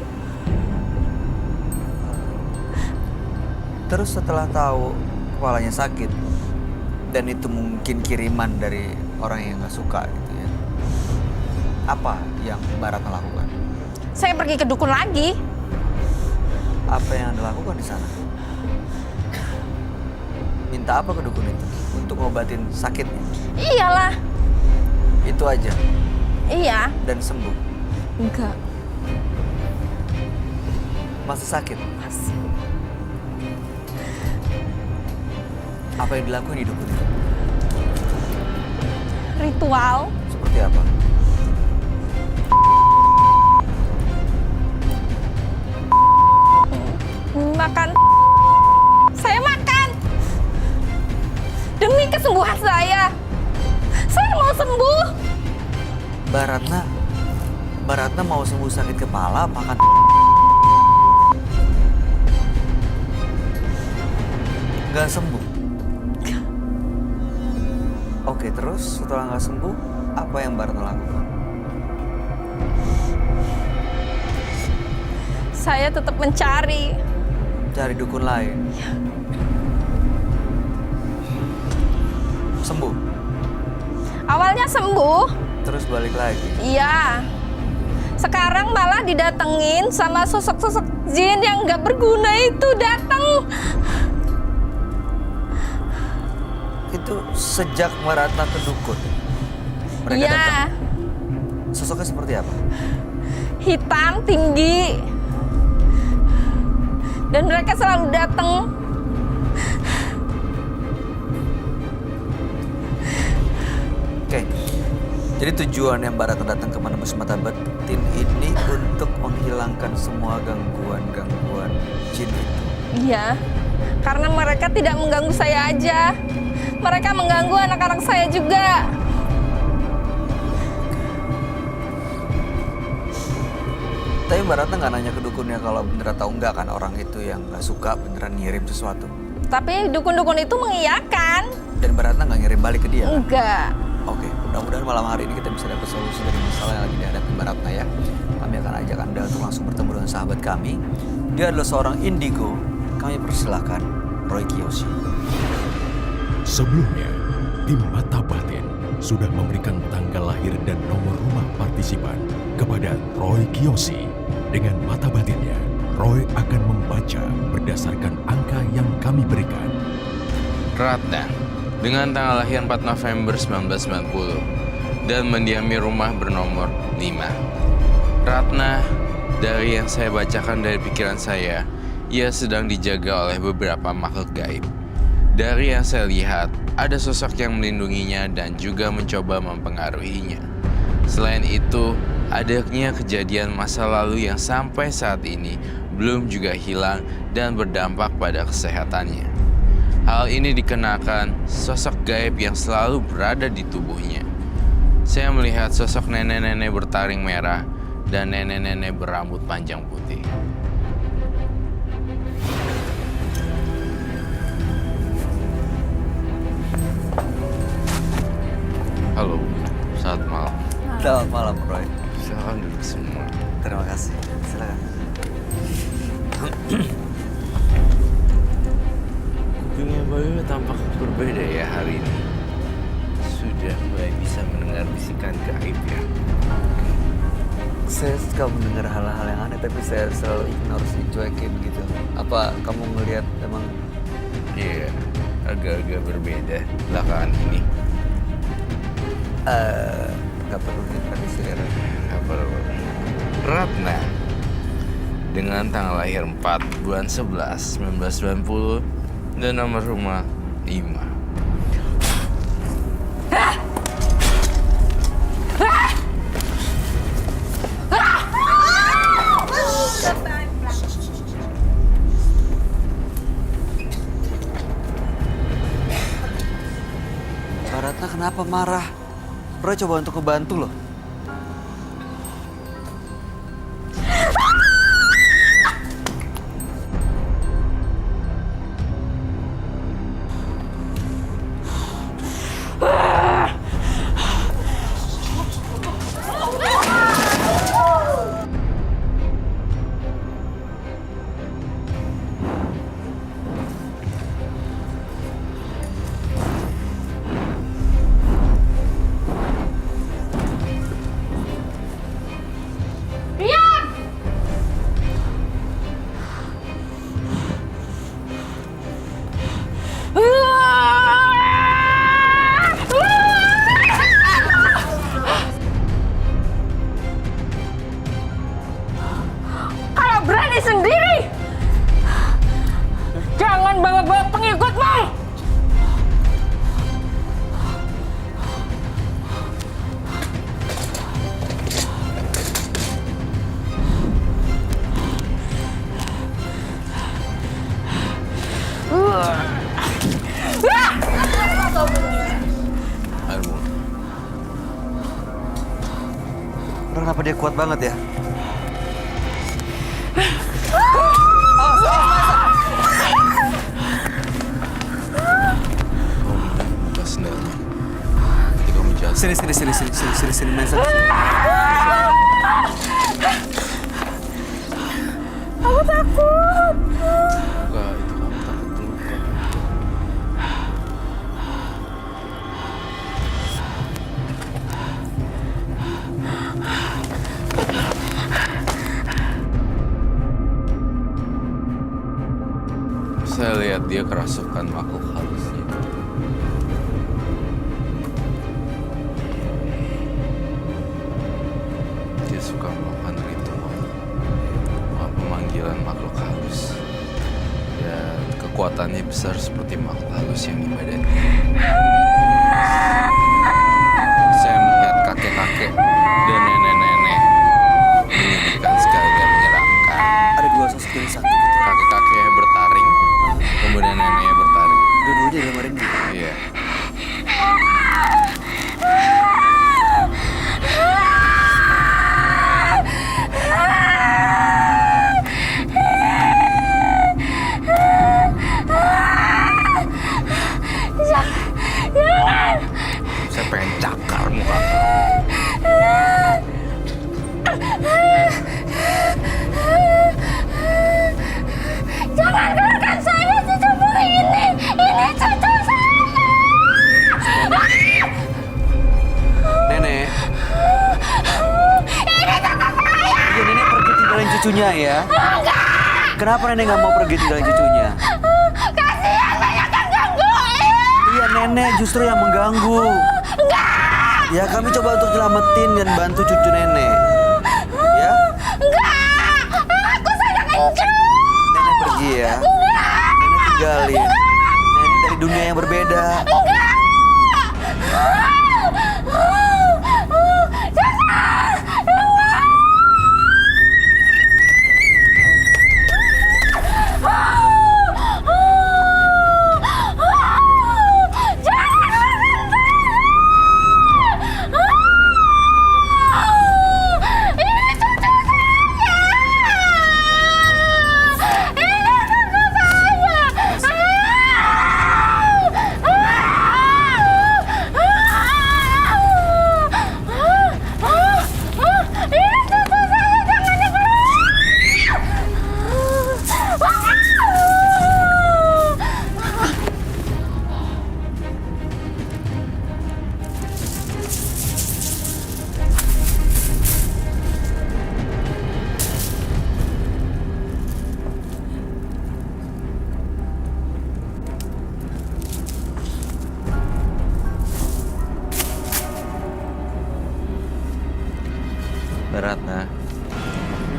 Terus setelah tahu kepalanya sakit dan itu mungkin kiriman dari orang yang gak suka gitu ya. Apa yang Mbak Ratna lakukan? Saya pergi ke dukun lagi. Apa yang Anda lakukan di sana? Minta apa ke dukun itu? Untuk ngobatin sakitnya? Iyalah. Itu aja? Iya. Dan sembuh? Enggak. Masih sakit? Masih. Apa yang dilakukan di dukun itu? Ritual. Seperti apa? Makan. Saya makan. Demi kesembuhan saya. Saya mau sembuh. Mbak Ratna mau sembuh sakit kepala makan. Nggak sembuh? Oke, terus setelah nggak sembuh, apa yang Mbak Ratna lakukan? Saya tetap mencari. Cari dukun lain? Sembuh? Awalnya sembuh, Terus balik lagi? iya. Sekarang malah didatengin sama sosok-sosok jin yang nggak berguna itu datang. Itu sejak Mbak Ratna ke dukun? Mereka Iya, datang? Sosoknya seperti apa? hitam, tinggi. Dan mereka selalu datang. Oke, jadi tujuan yang Mbak Ratna datang ke Menembus Mata Batin ini untuk menghilangkan semua gangguan-gangguan jin itu. Iya, karena mereka tidak mengganggu saya aja. Mereka mengganggu anak-anak saya juga. Tapi Mbak Ratna nggak nanya ke dukunnya kalau bener atau enggak kan orang itu yang nggak suka beneran ngirim sesuatu. Tapi dukun-dukun itu mengiyakan. Dan Mbak Ratna nggak ngirim balik ke dia kan? Enggak. Oke, mudah-mudahan malam hari ini kita bisa dapat solusi dari masalah yang lagi dihadapi Mbak Ratna ya. Kami akan ajak Anda untuk langsung bertemu dengan sahabat kami. Dia adalah seorang indigo. Kami persilahkan Roy Kiyoshi. Sebelumnya, tim Mata Batin sudah memberikan tanggal lahir dan nomor rumah partisipan kepada Roy Kiyoshi. Dengan mata batinnya, Roy akan membaca berdasarkan angka yang kami berikan. Ratna, dengan tanggal lahir 4 November 1990 dan mendiami rumah bernomor 5. Ratna, dari yang saya bacakan dari pikiran saya, ia sedang dijaga oleh beberapa makhluk gaib. Dari yang saya lihat, ada sosok yang melindunginya dan juga mencoba mempengaruhinya. Selain itu, adanya kejadian masa lalu yang sampai saat ini belum juga hilang dan berdampak pada kesehatannya. Hal ini dikenakan sosok gaib yang selalu berada di tubuhnya. Saya melihat sosok nenek-nenek bertaring merah dan nenek-nenek berambut panjang putih. Halo, selamat malam. Selamat malam Roy. Silakan duduk semua. Terima kasih. Silakan. Kupingnya Bayu tampak berbeda ya hari ini. Sudah mulai bisa mendengar bisikan gaib ya. Saya suka mendengar hal-hal yang aneh tapi saya selalu ignore sih, cuekin gitu. Apa kamu ngelihat emang? Iya, agak-agak berbeda belakangan ini. Nggak perlu diprediksi ya Roy. Nggak perlu. Ratna, dengan tanggal lahir 4 bulan 11 1990 dan nomor rumah 5. Mbak Ratna kenapa marah? Roy coba untuk ngebantu loh. Kalau berani sendiri, jangan bawa-bawa pengikutmu. Aduh, Roy kenapa dia kuat banget ya? Sini main sana. Aku takut. Enggak, itu kamu takut dulu kok. Saya lihat dia kerasukan makhluk halusnya. Dia suka melakukan ritual pemanggilan makhluk halus. Dan kekuatannya besar seperti makhluk halus yang ibadati. Saya melihat kakek-kakek dan nenek-nenek menyedihkan sekali dan menyeramkan. Ada dua sosok yang satu gitu. Kakek-kakeknya bertaring, kemudian neneknya bertaring. Dua-duanya digambarin dia. Iya. Saya pengen cakar muka kamu. Jangan keluarkan saya di tubuh ini. Ini cucu saya. Nenek. Iya, nenek pergi tinggalin cucunya ya. Kenapa nenek nggak mau pergi tinggalin cucunya? Kasihan banyak yang gangguin. Iya, nenek justru yang mengganggu. Ya, kami coba untuk selamatin dan bantu cucu nenek. Ya? Enggak, aku saja kencur. Nenek pergi ya. Nenek tinggalin. Nenek dari dunia yang berbeda. Ratna,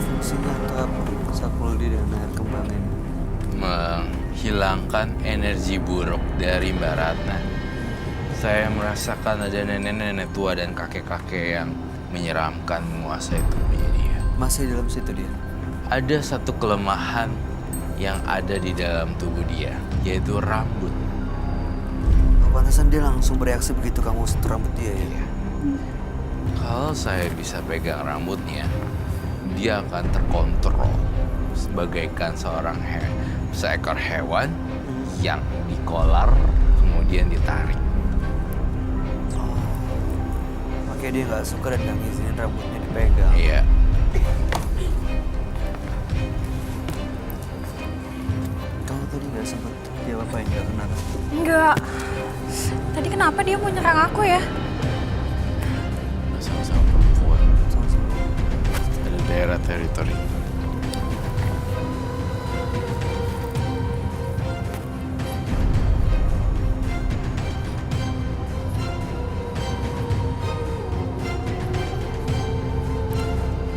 Fungsinya untuk apa? Sapuldi dan air kembang ini. menghilangkan energi buruk dari Mbak Ratna. Saya merasakan ada nenek-nenek tua dan kakek-kakek yang menyeramkan menguasai tubuhnya dia. Masih dalam situ dia. Ada satu kelemahan yang ada di dalam tubuh dia, yaitu rambut. Pantesan dia langsung bereaksi begitu kamu sentuh rambut dia ya. Kalau saya bisa pegang rambutnya, dia akan terkontrol sebagaikan seekor hewan yang dikolar kemudian ditarik. Makanya dia nggak suka dan nggak ngizinin rambutnya dipegang. Iya. Kamu tadi nggak sempat dia apain nggak kenal? Enggak. Tadi kenapa dia mau nyerang aku ya? Sama-sama perempuan. Sama-sama. Ada daerah teritori.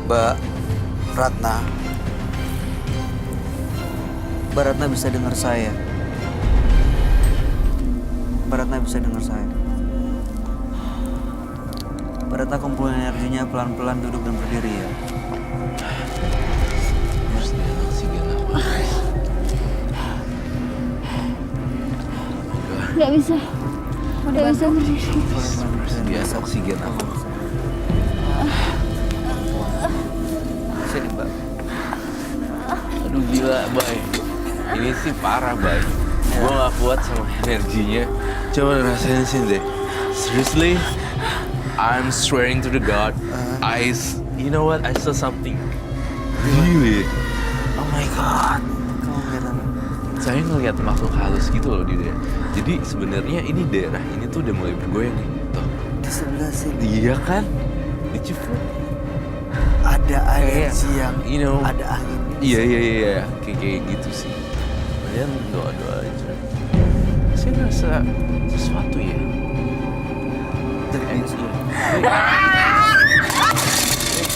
Mbak Ratna. Mbak Ratna bisa dengar saya. Mbak Ratna bisa dengar saya. Mbak Ratna kumpulin energinya pelan-pelan duduk dan berdiri ya. Harus dia oksigen aku. Nggak bisa. Nggak bisa berdiri. Harus dia oksigen aku. Sini Mbak. Aduh gila, Bay. Ini sih parah, Bay. Gua gak kuat sama energinya. Coba rasain sini deh. Seriously? I'm swearing to the God, you know what? I saw something. Really? Oh my God. Kamu ngeliat apa? Saya ngelihat makhluk halus gitu loh di daerah. Jadi sebenarnya ini daerah ini tuh udah mulai bergoyang nih. Tuh. Di sebelah sini Iya kan? Did you feel? ada energi yang you know, ada angin. Iya. Kayak gitu sih. Kalian doa-doa aja. Saya ngerasa sesuatu ya.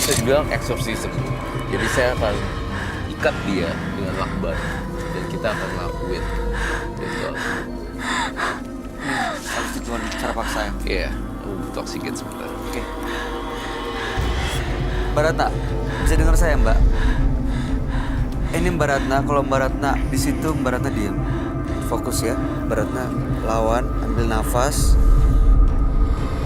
Saya bilang eksorsisme. Jadi saya akan ikat dia dengan lakban dan kita akan lakuin. Gitu. Harus dituan secara paksa ya. Iya, aku butuh oksigen sebentar. Oke. Mbak Ratna, bisa dengar saya Mbak? Ini Mbak Ratna, kalau Mbak Ratna di situ Mbak Ratna diam. Fokus ya, Mbak Ratna lawan, ambil nafas.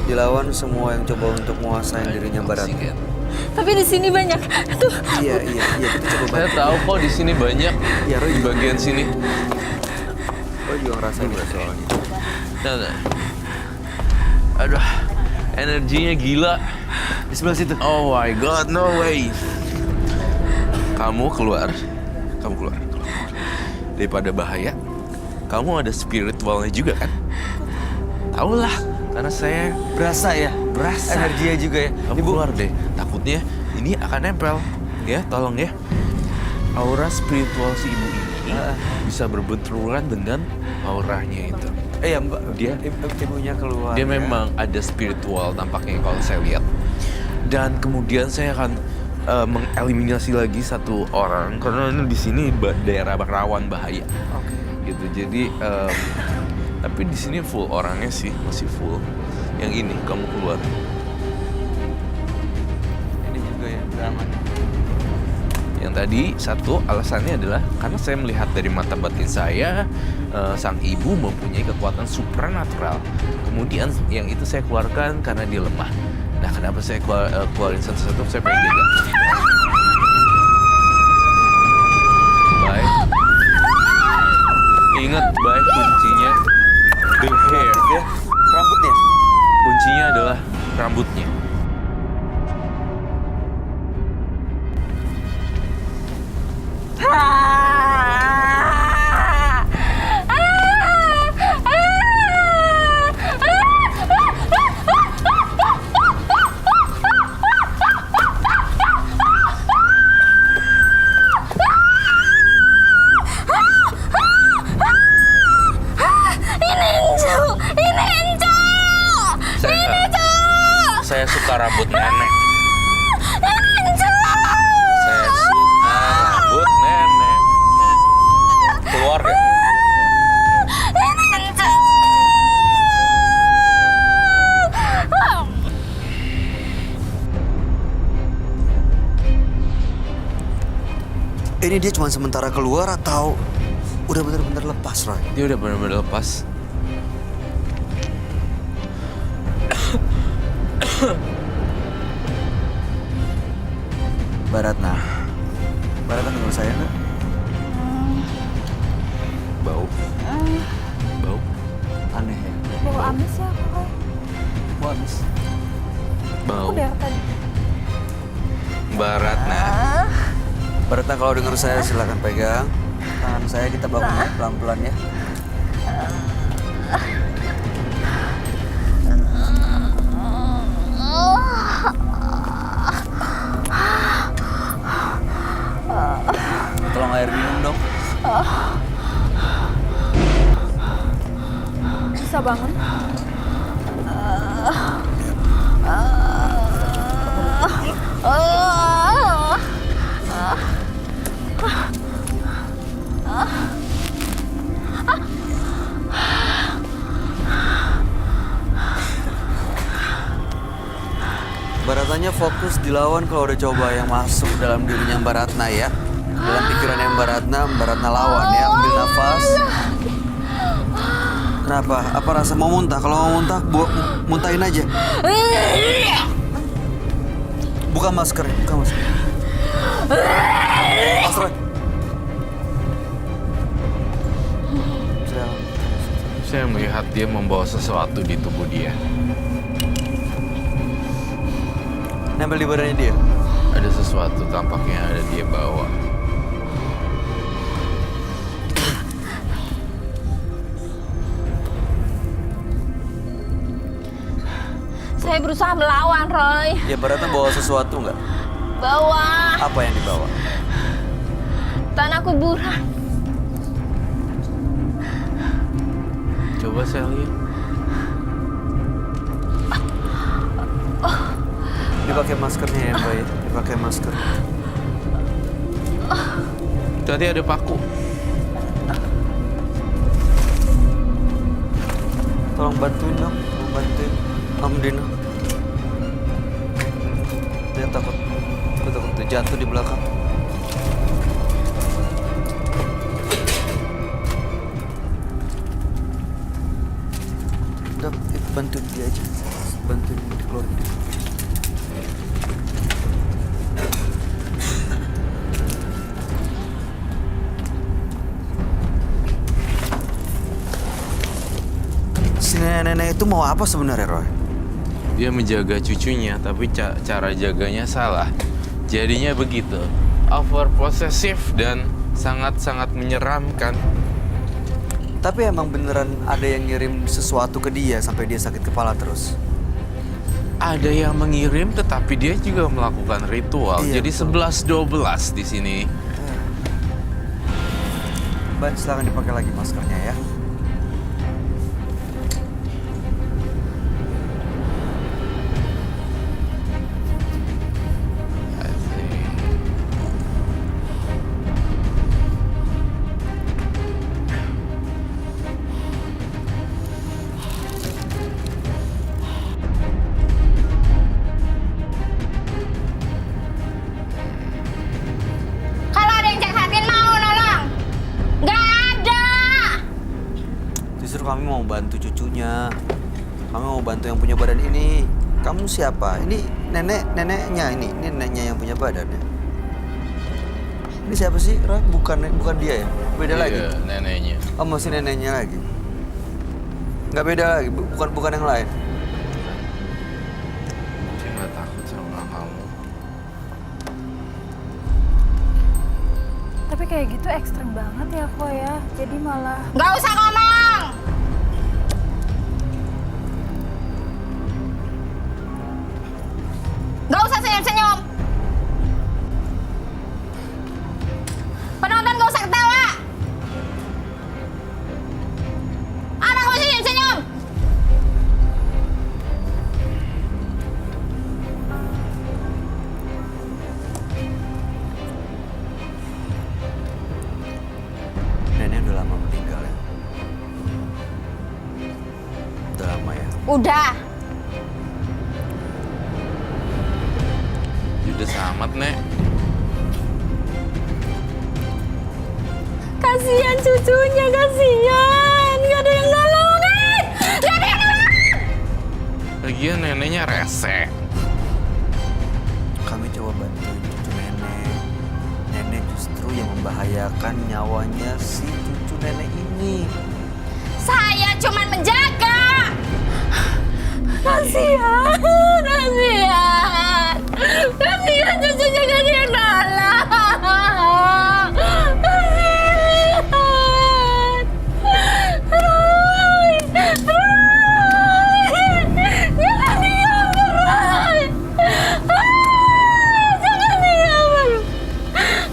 Dilawan semua yang coba untuk menguasai dirinya Mbak Ratna. Oksigen. Tapi di sini banyak. Tuh. Iya, kita coba Saya bantu. tahu kok di sini banyak. Iya, Roy Di juga. bagian sini. Oh juga ngerasain udah soalnya. Nah. Aduh, energinya gila. Di sebelah situ. Oh my God, no way. Kamu keluar. Daripada bahaya, kamu ada spiritualnya juga kan? Tahu lah, karena saya Berasa ya? berasa. Energinya juga ya. Kamu keluar deh. Takutnya ini akan nempel. Ya, tolong ya. Aura spiritual si ibu ini bisa berbenturan dengan auranya itu. Ya Mbak, Dia- ibunya keluar. Dia ya. memang ada spiritual tampaknya kalau saya lihat. Dan kemudian saya akan mengeliminasi lagi satu orang karena ini di sini daerah rawan bahaya. Oke. Gitu. Jadi tapi di sini full orangnya sih, masih full. Yang ini kamu keluar. Ini juga ya, udah aman. Yang tadi satu alasannya adalah karena saya melihat dari mata batin saya sang ibu mempunyai kekuatan supranatural. Kemudian yang itu saya keluarkan karena dia lemah. Nah, kenapa saya keluarin satu-satu? Saya pengen jaga. Baik. Ingat baik kuncinya the hair. Ya, rambutnya. Kuncinya adalah rambutnya. Saya suka rambut nenek. Saya suka rambut nenek. Keluar gak? Ini dia cuma sementara keluar atau udah bener-bener lepas, Roy? Dia udah benar-benar lepas. Mbak Ratna dengar saya nggak? Bau. Bau. Aneh ya. Bau amis ya kok. Bau amis. Bau. Aku dari tadi. Mbak Ratna. Mbak Ratna kalau dengar saya silakan pegang tangan saya, kita bangun ya, pelan-pelan ya. Tolong air minum dong. Bisa bangun. Mbak Ratnanya fokus dilawan kalau ada coba yang masuk dalam dirinya Mbak Ratna ya. Dalam pikirannya Mbak Ratna lawan ya. Ambil nafas. Kenapa? Apa rasa mau muntah? Kalau mau muntah, muntahin aja. Buka masker, buka masker. Mas Roy. Saya melihat dia membawa sesuatu di tubuh dia. nempel di badannya dia. Ada sesuatu tampaknya ada dia bawa. Saya berusaha melawan, Roy. Ya berarti bawa sesuatu nggak? Bawa Apa yang dibawa? tanah kuburan. Coba saya lihat. Dipakai maskernya ya Mbak ya, dipakai masker. Tadi ada paku. Tolong bantuin dong, tolong bantuin Om Dino. Dia takut, aku takut dia jatuh di belakang. Udah, bantuin dia aja, bantuin dikeluarin dia. Si nenek itu mau apa sebenarnya, Roy? Dia menjaga cucunya, tapi cara jaganya salah. Jadinya begitu. Over possessive dan sangat-sangat menyeramkan. Tapi emang beneran ada yang ngirim sesuatu ke dia sampai dia sakit kepala terus. Ada yang mengirim, tetapi dia juga melakukan ritual. Iya, Jadi betul. 11-12 di sini. Ban, silakan dipakai lagi maskernya ya. Asik. Kalau ada yang jahatin mau nolong. Nggak ada. Justru kami mau bantu cucunya. Kami mau bantu yang punya badan ini. Kamu siapa? Ini neneknya ini neneknya yang punya badan ya. Ini siapa sih, Roy? Bukan dia ya? Beda lagi. Iya, neneknya. Oh, masih neneknya lagi. Nggak beda lagi, bukan yang lain. Dia nggak takut sama kamu. Tapi kayak gitu ekstrem banget ya kok ya. Jadi malah Nggak usah ngomong. Nggak usah senyum-senyum. Penonton nggak usah ketawa. Apa kamu senyum-senyum? Nenek udah lama meninggal ya. Udah lama ya. Udah. Judes amat, Nek. Kasihan cucunya, kasihan. Gak ada yang nolongin. Gak ada yang nolongin. Lagian neneknya rese. Kami coba bantuin cucu nenek. Nenek justru yang membahayakan nyawanya si cucu nenek ini. Saya cuma menjaga. Kasihan, kasihan. Kasihan cucunya gak ada yang nolong. Kasihan. Roy, Roy. Jangan diam, Roy. Jangan diam.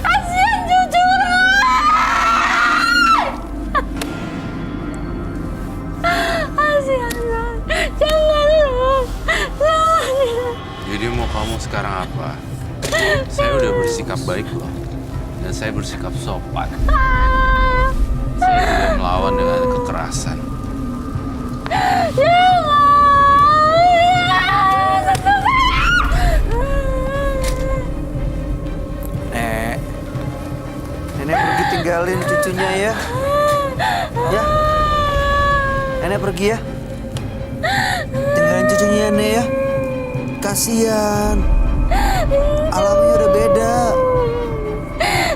Kasihan cucu Roy. Kasihan Roy. Jangan Roy. Jangan. Jadi mau kamu sekarang apa? Saya udah bersikap baik loh. Dan saya bersikap sopan. Saya tidak melawan dengan kekerasan. Nenek pergi tinggalin cucunya ya. Ya. Nenek pergi ya. Tinggalin cucunya Nenek ya. Kasihan. Alamnya udah beda.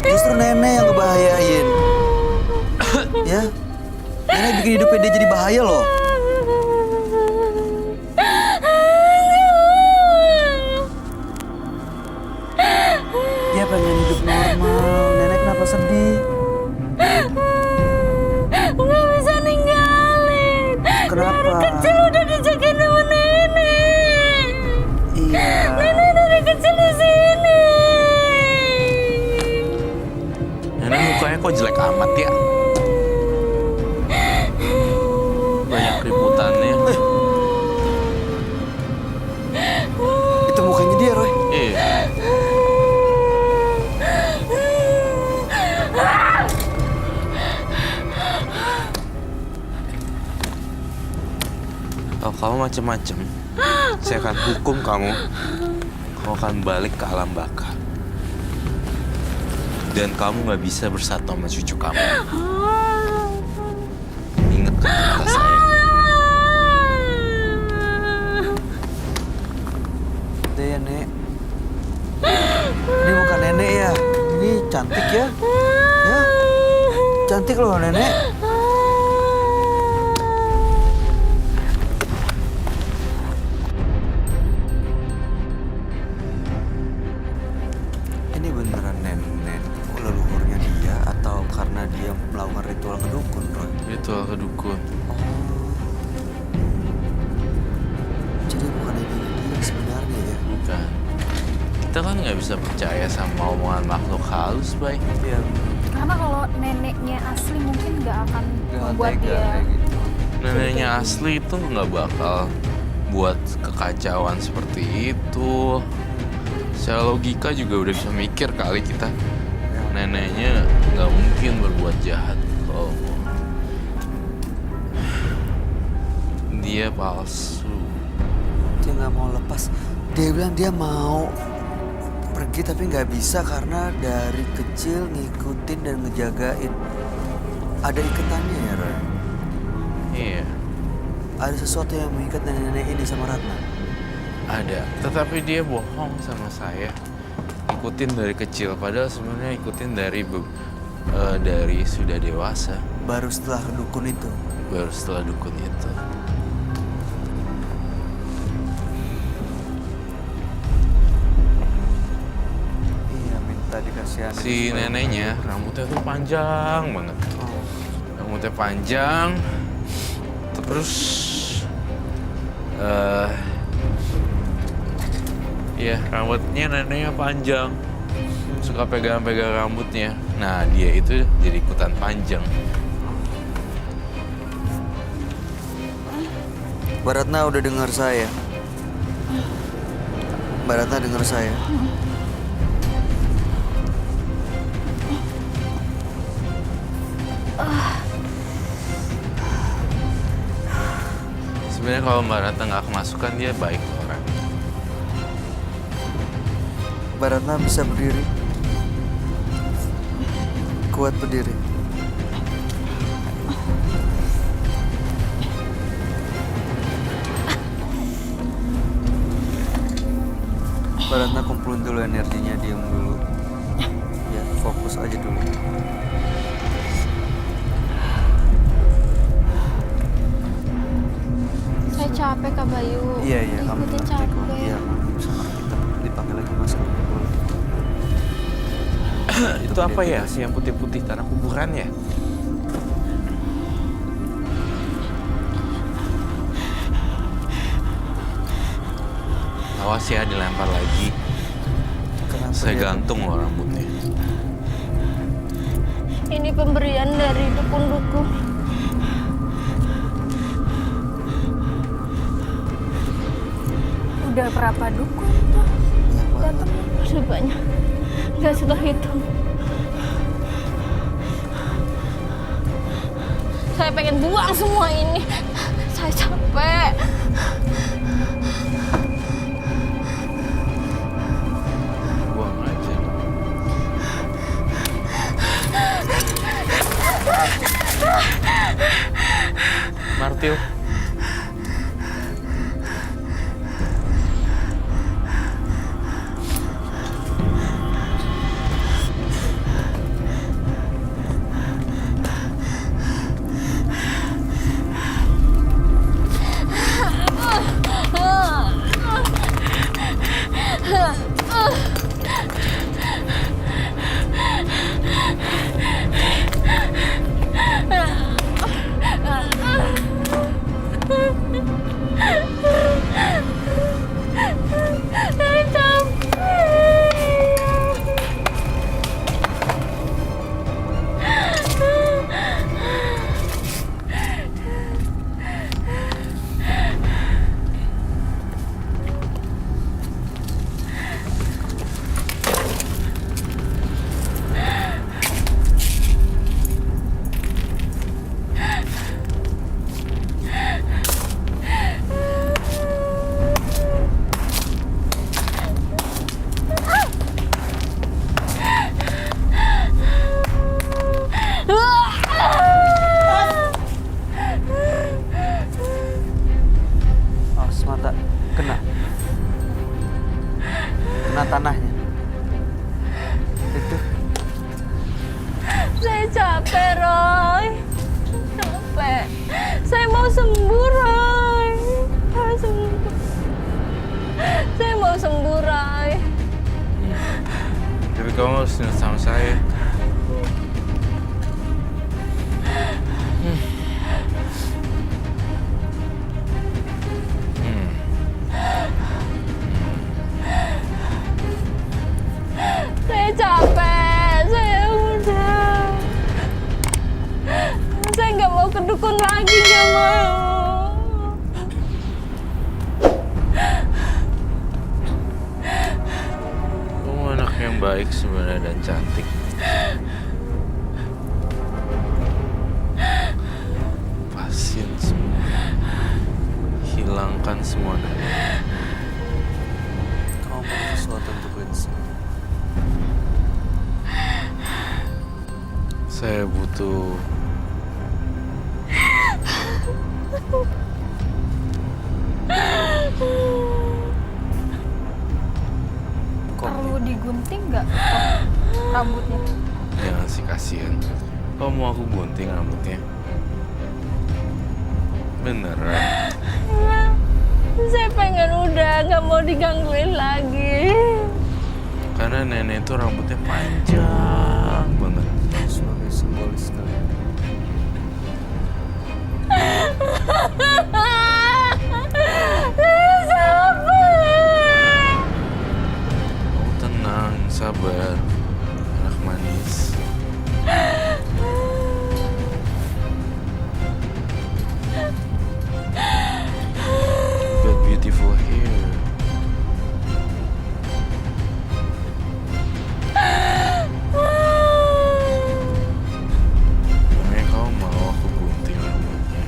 Justru nenek yang ngebahayain. Ya. Nenek bikin hidupnya dia jadi bahaya loh. hidup normal. Nenek kenapa sedih? Nggak bisa ninggalin. Kenapa? Kecil udah dijagain sama nenek. Iya. Nenek dari kecil di sini. Nenek mukanya kok jelek amat ya? Banyak keributannya. Itu mukanya dia, Roy. Iya. Kalau kamu macem-macem, saya akan hukum kamu. Kamu akan balik ke alam baka. Dan kamu nggak bisa bersatu sama cucu kamu. Ingat kata saya. Udah ya, Nek. Ini bukan nenek ya. Ini cantik ya. Ya. Cantik loh, Nenek. Ini beneran nenek leluhurnya dia atau karena dia melakukan ritual kedukun, Roy? Ritual kedukun. Jadi bukan ini dia sebenarnya ya? Bukan. Kita kan nggak bisa percaya sama omongan makhluk halus, Bay. Iya. Karena kalau neneknya asli mungkin nggak akan Nggak membuat tega dia. kayak gitu. Neneknya asli itu nggak bakal buat kekacauan seperti itu. Secara logika juga udah bisa mikir kali kita. Neneknya nggak mungkin berbuat jahat. Oh. Dia palsu. Dia nggak mau lepas. Dia bilang dia mau pergi tapi nggak bisa karena dari kecil ngikutin dan ngejagain. Ada ikatannya ya, Roy? Iya, Ada sesuatu yang mengikat nenek-nenek ini sama Ratna. ada. Tetapi dia bohong sama saya. Ikutin dari kecil, padahal sebenarnya ikutin dari sudah dewasa. Baru setelah dukun itu. Baru setelah dukun itu. Iya, minta dikasihan. Si neneknya rambutnya tuh panjang banget. Oh. Rambutnya panjang, terus ya rambutnya neneknya panjang, suka pegang-pegang rambutnya. Nah dia itu jadi ikutan panjang. Mbak Ratna udah dengar saya. Mbak Ratna dengar saya. Sebenarnya kalau Mbak Ratna nggak kemasukan dia baik orang. Mbak Ratna bisa berdiri. Kuat berdiri. Mbak Ratna kumpulin dulu energinya, diam dulu. Ya, fokus aja dulu. Saya capek Kak Bayu. Iya, kamu Ikutin ngerti kok. capek. Iya, kamu sama kita dipakai lagi masker. Boleh. Itu apa ya? Si yang putih-putih tanah kuburan ya? Awas ya dilempar lagi. Kenapa Saya dia- gantung loh rambutnya. Ini pemberian dari dukun-dukun. Udah berapa dukun tuh datang? Udah banyak. Nggak sudah hitung. Saya pengen buang semua ini. Saya capek. Buang aja. Martil. capek, Roy. Capek. Saya mau sembuh, Roy. Saya sembuh. Saya mau sembuh, Roy. Tapi kamu harus ingat sama saya. Saya capek. Saya udah. Saya nggak mau ke dukun lagi, nggak mau. Kamu anak yang baik sebenarnya dan cantik. Lepasin semua. Hilangkan semua dari Kamu perlu sesuatu untuk Lindsay. saya butuh Perlu digunting nggak rambutnya? jangan sih kasihan. Kamu mau aku gunting rambutnya? Beneran? Saya pengen udah nggak mau digangguin lagi. Karena nenek itu rambutnya panjang banget. Sebagai simbolis kalian. Kamu tenang, sabar, anak manis. Got beautiful hair. Namanya kamu mau aku gunting rambutnya?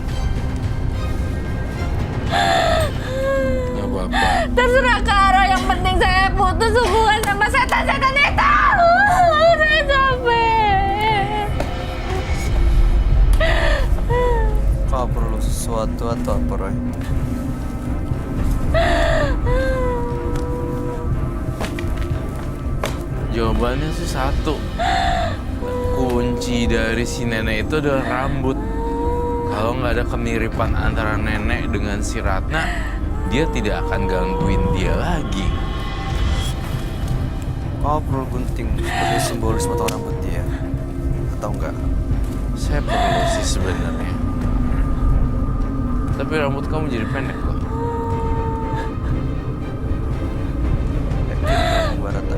Gak apa-apa. Terserah Karo, yang penting saya putus hubungan sama setan-setan itu. Saya capek. Kau perlu sesuatu atau apa, Roy? Jawabannya sih satu. Kunci dari si nenek itu adalah rambut. Kalau nggak ada kemiripan antara nenek dengan si Ratna, dia tidak akan gangguin dia lagi. Kau perlu gunting sebagai simbolis potong rambut dia. Atau enggak? Saya perlu sih sebenarnya. Tapi rambut kamu jadi pendek loh. Yakin kamu Barata?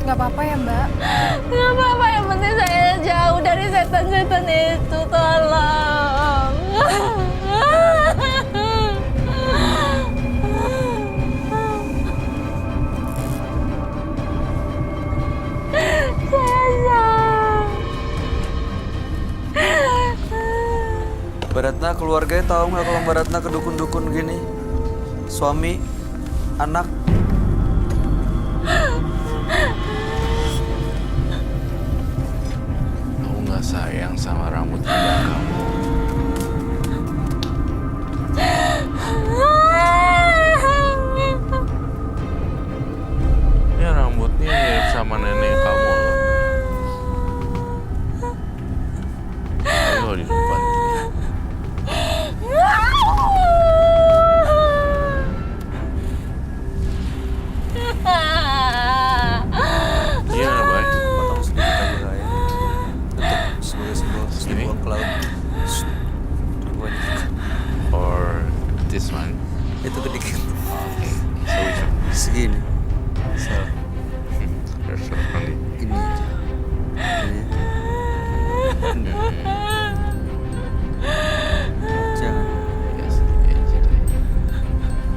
Nggak apa-apa ya Mbak. Nggak apa-apa, yang penting saya jauh dari setan-setan itu. Tolong. Baratna keluarganya tahu nggak kalau Baratna ke dukun-dukun gini? Suami, anak. Kamu nggak sayang sama rambut indah kamu. Ini rambutnya mirip sama nenek kamu loh. Ayo di depan. Iya, Bay. Potong sedikit aja lah ya. Untuk sebagai simbol terus Sini. dibuang ke laut. Shh. Dibuang. Or this one. Itu sedikit. Okay. So which one? Segini. So, There's only. ini aja. Ini. Jangan. Yes, aja deh.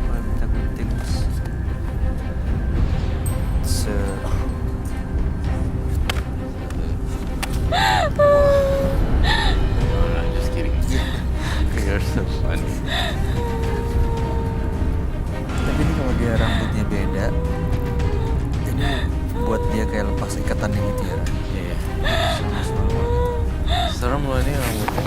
Kalau minta gunting. No, I'm just kidding. You're so funny. Tapi ini kalau dia rambutnya beda, ini buat dia kayak lepas ikatannya gitu ya. Ran. Iya. Serem loh ini rambutnya.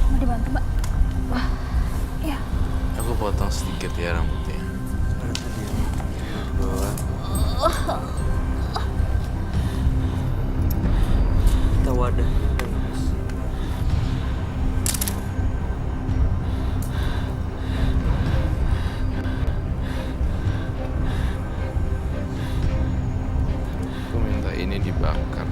Mau dibantu, Mbak? Iya. Aku potong sedikit ya rambutnya. Kita wadah. Aku minta ini dibakar.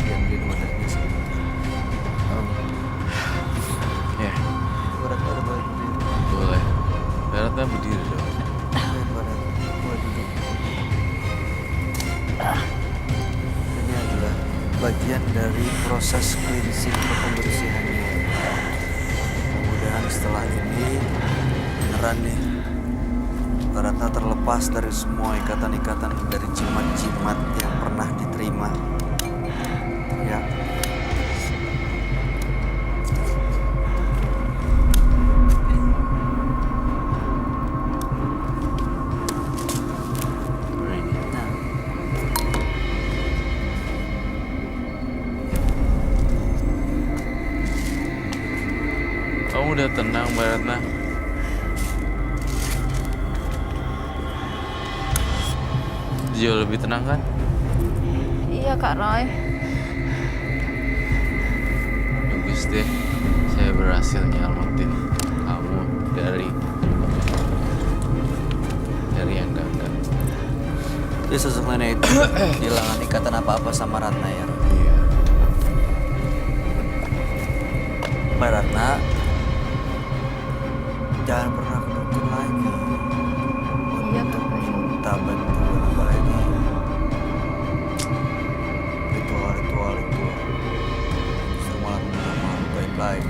Diambilin wadahnya sih. Ya, Beratnya udah boleh berdiri. boleh. Baratnya berdiri dong. Barat boleh duduk. Ini adalah bagian dari proses cleansing atau pembersihannya. Mudah-mudahan setelah ini beneran nih Baratna terlepas dari semua ikatan-ikatan dari jimat-jimat yang pernah diterima. Ya. Ini. Nah, Kamu udah tenang, Baratna? Jauh lebih tenang kan? Iya Kak Roy. Bagus deh. Saya berhasil nyelamatin kamu dari yang enggak. jadi sosok nenek itu kehilangan ikatan apa-apa sama Ratna ya. Iya. Mbak Ratna, jangan pernah ke dukun lagi. Iya, Untuk Kak. minta bantuan apalagi ritual-ritual itu justru malah menambah makhluk baik-baik.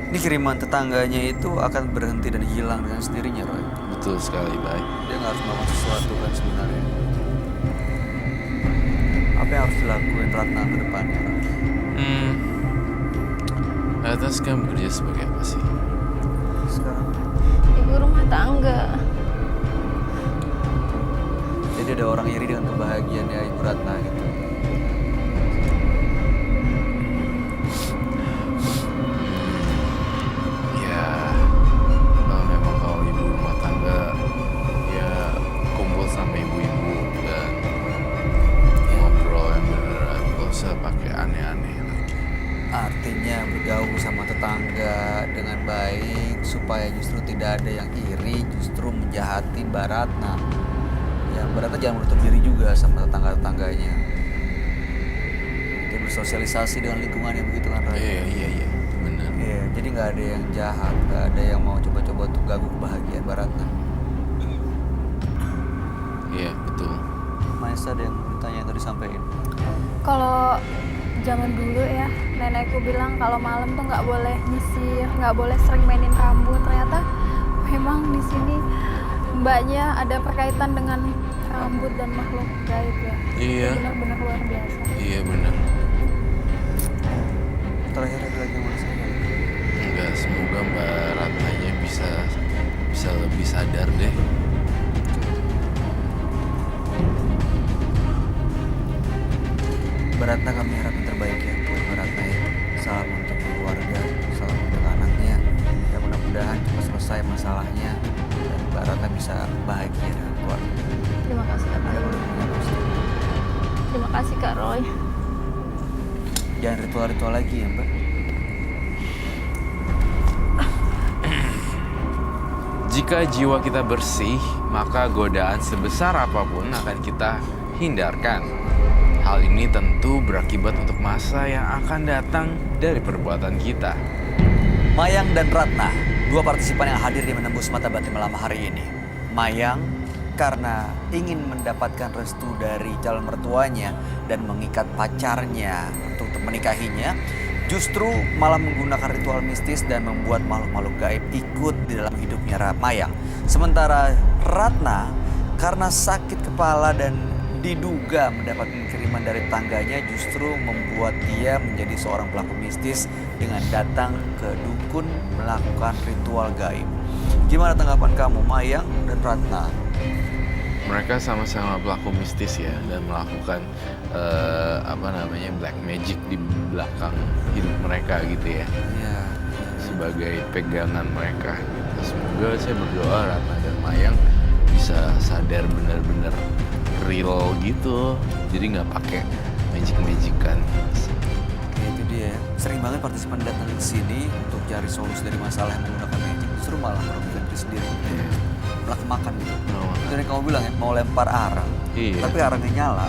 Ini kiriman tetangganya itu akan berhenti dan hilang dengan sendirinya, Roy. Betul sekali, baik. Dia nggak harus melakukan sesuatu kan sebenarnya. Apa yang harus dilakuin Ratna ke depannya, Roy? Baratna sekarang bekerja sebagai apa sih? Sekarang Ibu rumah tangga. jadi ada orang iri dengan kebahagiaannya Ibu Ratna gitu. Ya, kalau memang kalau ibu rumah tangga, ya kumpul sama ibu-ibu dan ngobrol yang beneran, gak usah pakai aneh-aneh lagi. Artinya bergaul sama tetangga dengan baik supaya justru tidak ada yang iri, justru menjahati Mbak Ratna. Ya, Mbak Ratna jangan menutup diri juga sama tetangga-tetangganya. Dia bersosialisasi dengan lingkungannya begitu kan, Roy? Iya, bener. Iya, jadi nggak ada yang jahat, nggak ada yang mau coba-coba untuk ganggu kebahagiaan Mbak Ratna. Iya, betul. Maesa ada yang ditanya yang tadi sampaikan. Kalau zaman dulu ya, nenekku bilang kalau malam tuh nggak boleh nyisir, nggak boleh sering mainin rambut. Ternyata memang di sini mbaknya ada berkaitan dengan rambut dan makhluk gaib ya. Iya. Benar-benar luar biasa. Iya, bener. Terakhir ada lagi yang mau disampaikan? Enggak, semoga Mbak Ratnanya bisa lebih sadar deh. Mbak Ratna, kami harap yang terbaik ya buat Mbak Ratna ya. Salam untuk keluarga, salam untuk anaknya. Dan mudah-mudahan cepat selesai masalahnya dan Mbak Ratna bisa bahagia dengan keluarga. Terima kasih Kak Ada Roy. boleh Pasti. Terima kasih Kak Roy. Jangan ritual-ritual lagi ya Mbak. Jika jiwa kita bersih, maka godaan sebesar apapun akan kita hindarkan. Hal ini tentu berakibat untuk masa yang akan datang dari perbuatan kita. Mayang dan Ratna, dua partisipan yang hadir di Menembus Mata Batin malam hari ini. Mayang karena ingin mendapatkan restu dari calon mertuanya dan mengikat pacarnya untuk menikahinya. justru malah menggunakan ritual mistis dan membuat makhluk-makhluk gaib ikut di dalam hidupnya Mayang. Sementara Ratna karena sakit kepala dan diduga mendapat kiriman dari tangganya justru membuat dia menjadi seorang pelaku mistis dengan datang ke dukun melakukan ritual gaib. Gimana tanggapan kamu, Mayang dan Ratna? Mereka sama-sama pelaku mistis ya dan melakukan black magic di belakang hidup mereka gitu ya. Iya. Sebagai pegangan mereka. Semoga saya berdoa Ratna dan Mayang bisa sadar benar-benar real gitu. Jadi nggak pakai magic-magican. Kayak itu dia. Sering banget partisipan datang ke sini untuk cari solusi dari masalah yang menggunakan magic. Justru malah merugikan diri sendiri. Malah kemakan gitu. Itu yang kamu bilang ya, mau lempar arang. Iya. Tapi arangnya nyala.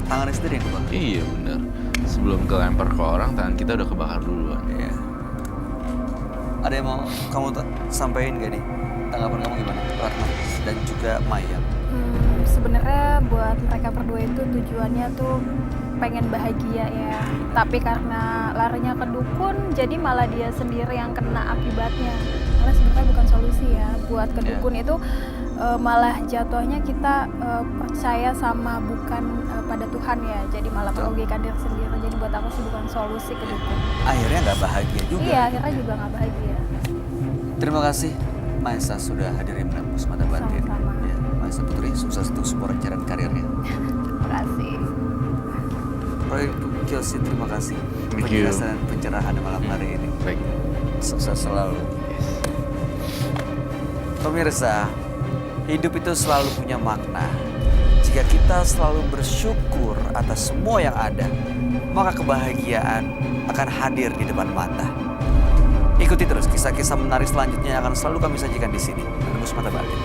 Tangannya sendiri yang kebakar. Iya benar. Sebelum kelempar ke orang, tangan kita udah kebakar duluan. Iya. Ada yang mau kamu sampaikan gak nih? Tanggapan kamu gimana, Ratna dan juga Mayang? Sebenarnya buat mereka berdua itu tujuannya tuh pengen bahagia ya. Tapi karena larinya ke dukun, jadi malah dia sendiri yang kena akibatnya. Karena sebenarnya bukan solusi ya. Buat ke dukun itu malah jatuhnya kita percaya sama bukan pada Tuhan ya. Jadi malah merugikan diri sendiri. Jadi buat aku sih bukan solusi ke dukun. Akhirnya nggak bahagia juga. Iya, akhirnya juga nggak bahagia. Terima kasih Maesa sudah hadir di Menembus Mata Batin. Sama-sama. Ya, Maesa Putri, sukses untuk semua rencana karirnya. Terima kasih. Roy Kiyoshi, terima kasih Thank you. penjelasan dan pencerahan malam hari ini. Baik. Sukses selalu. Pemirsa, hidup itu selalu punya makna. Jika kita selalu bersyukur atas semua yang ada, maka kebahagiaan akan hadir di depan mata. Ikuti terus kisah-kisah menarik selanjutnya yang akan selalu kami sajikan di sini, Menembus Mata Batin.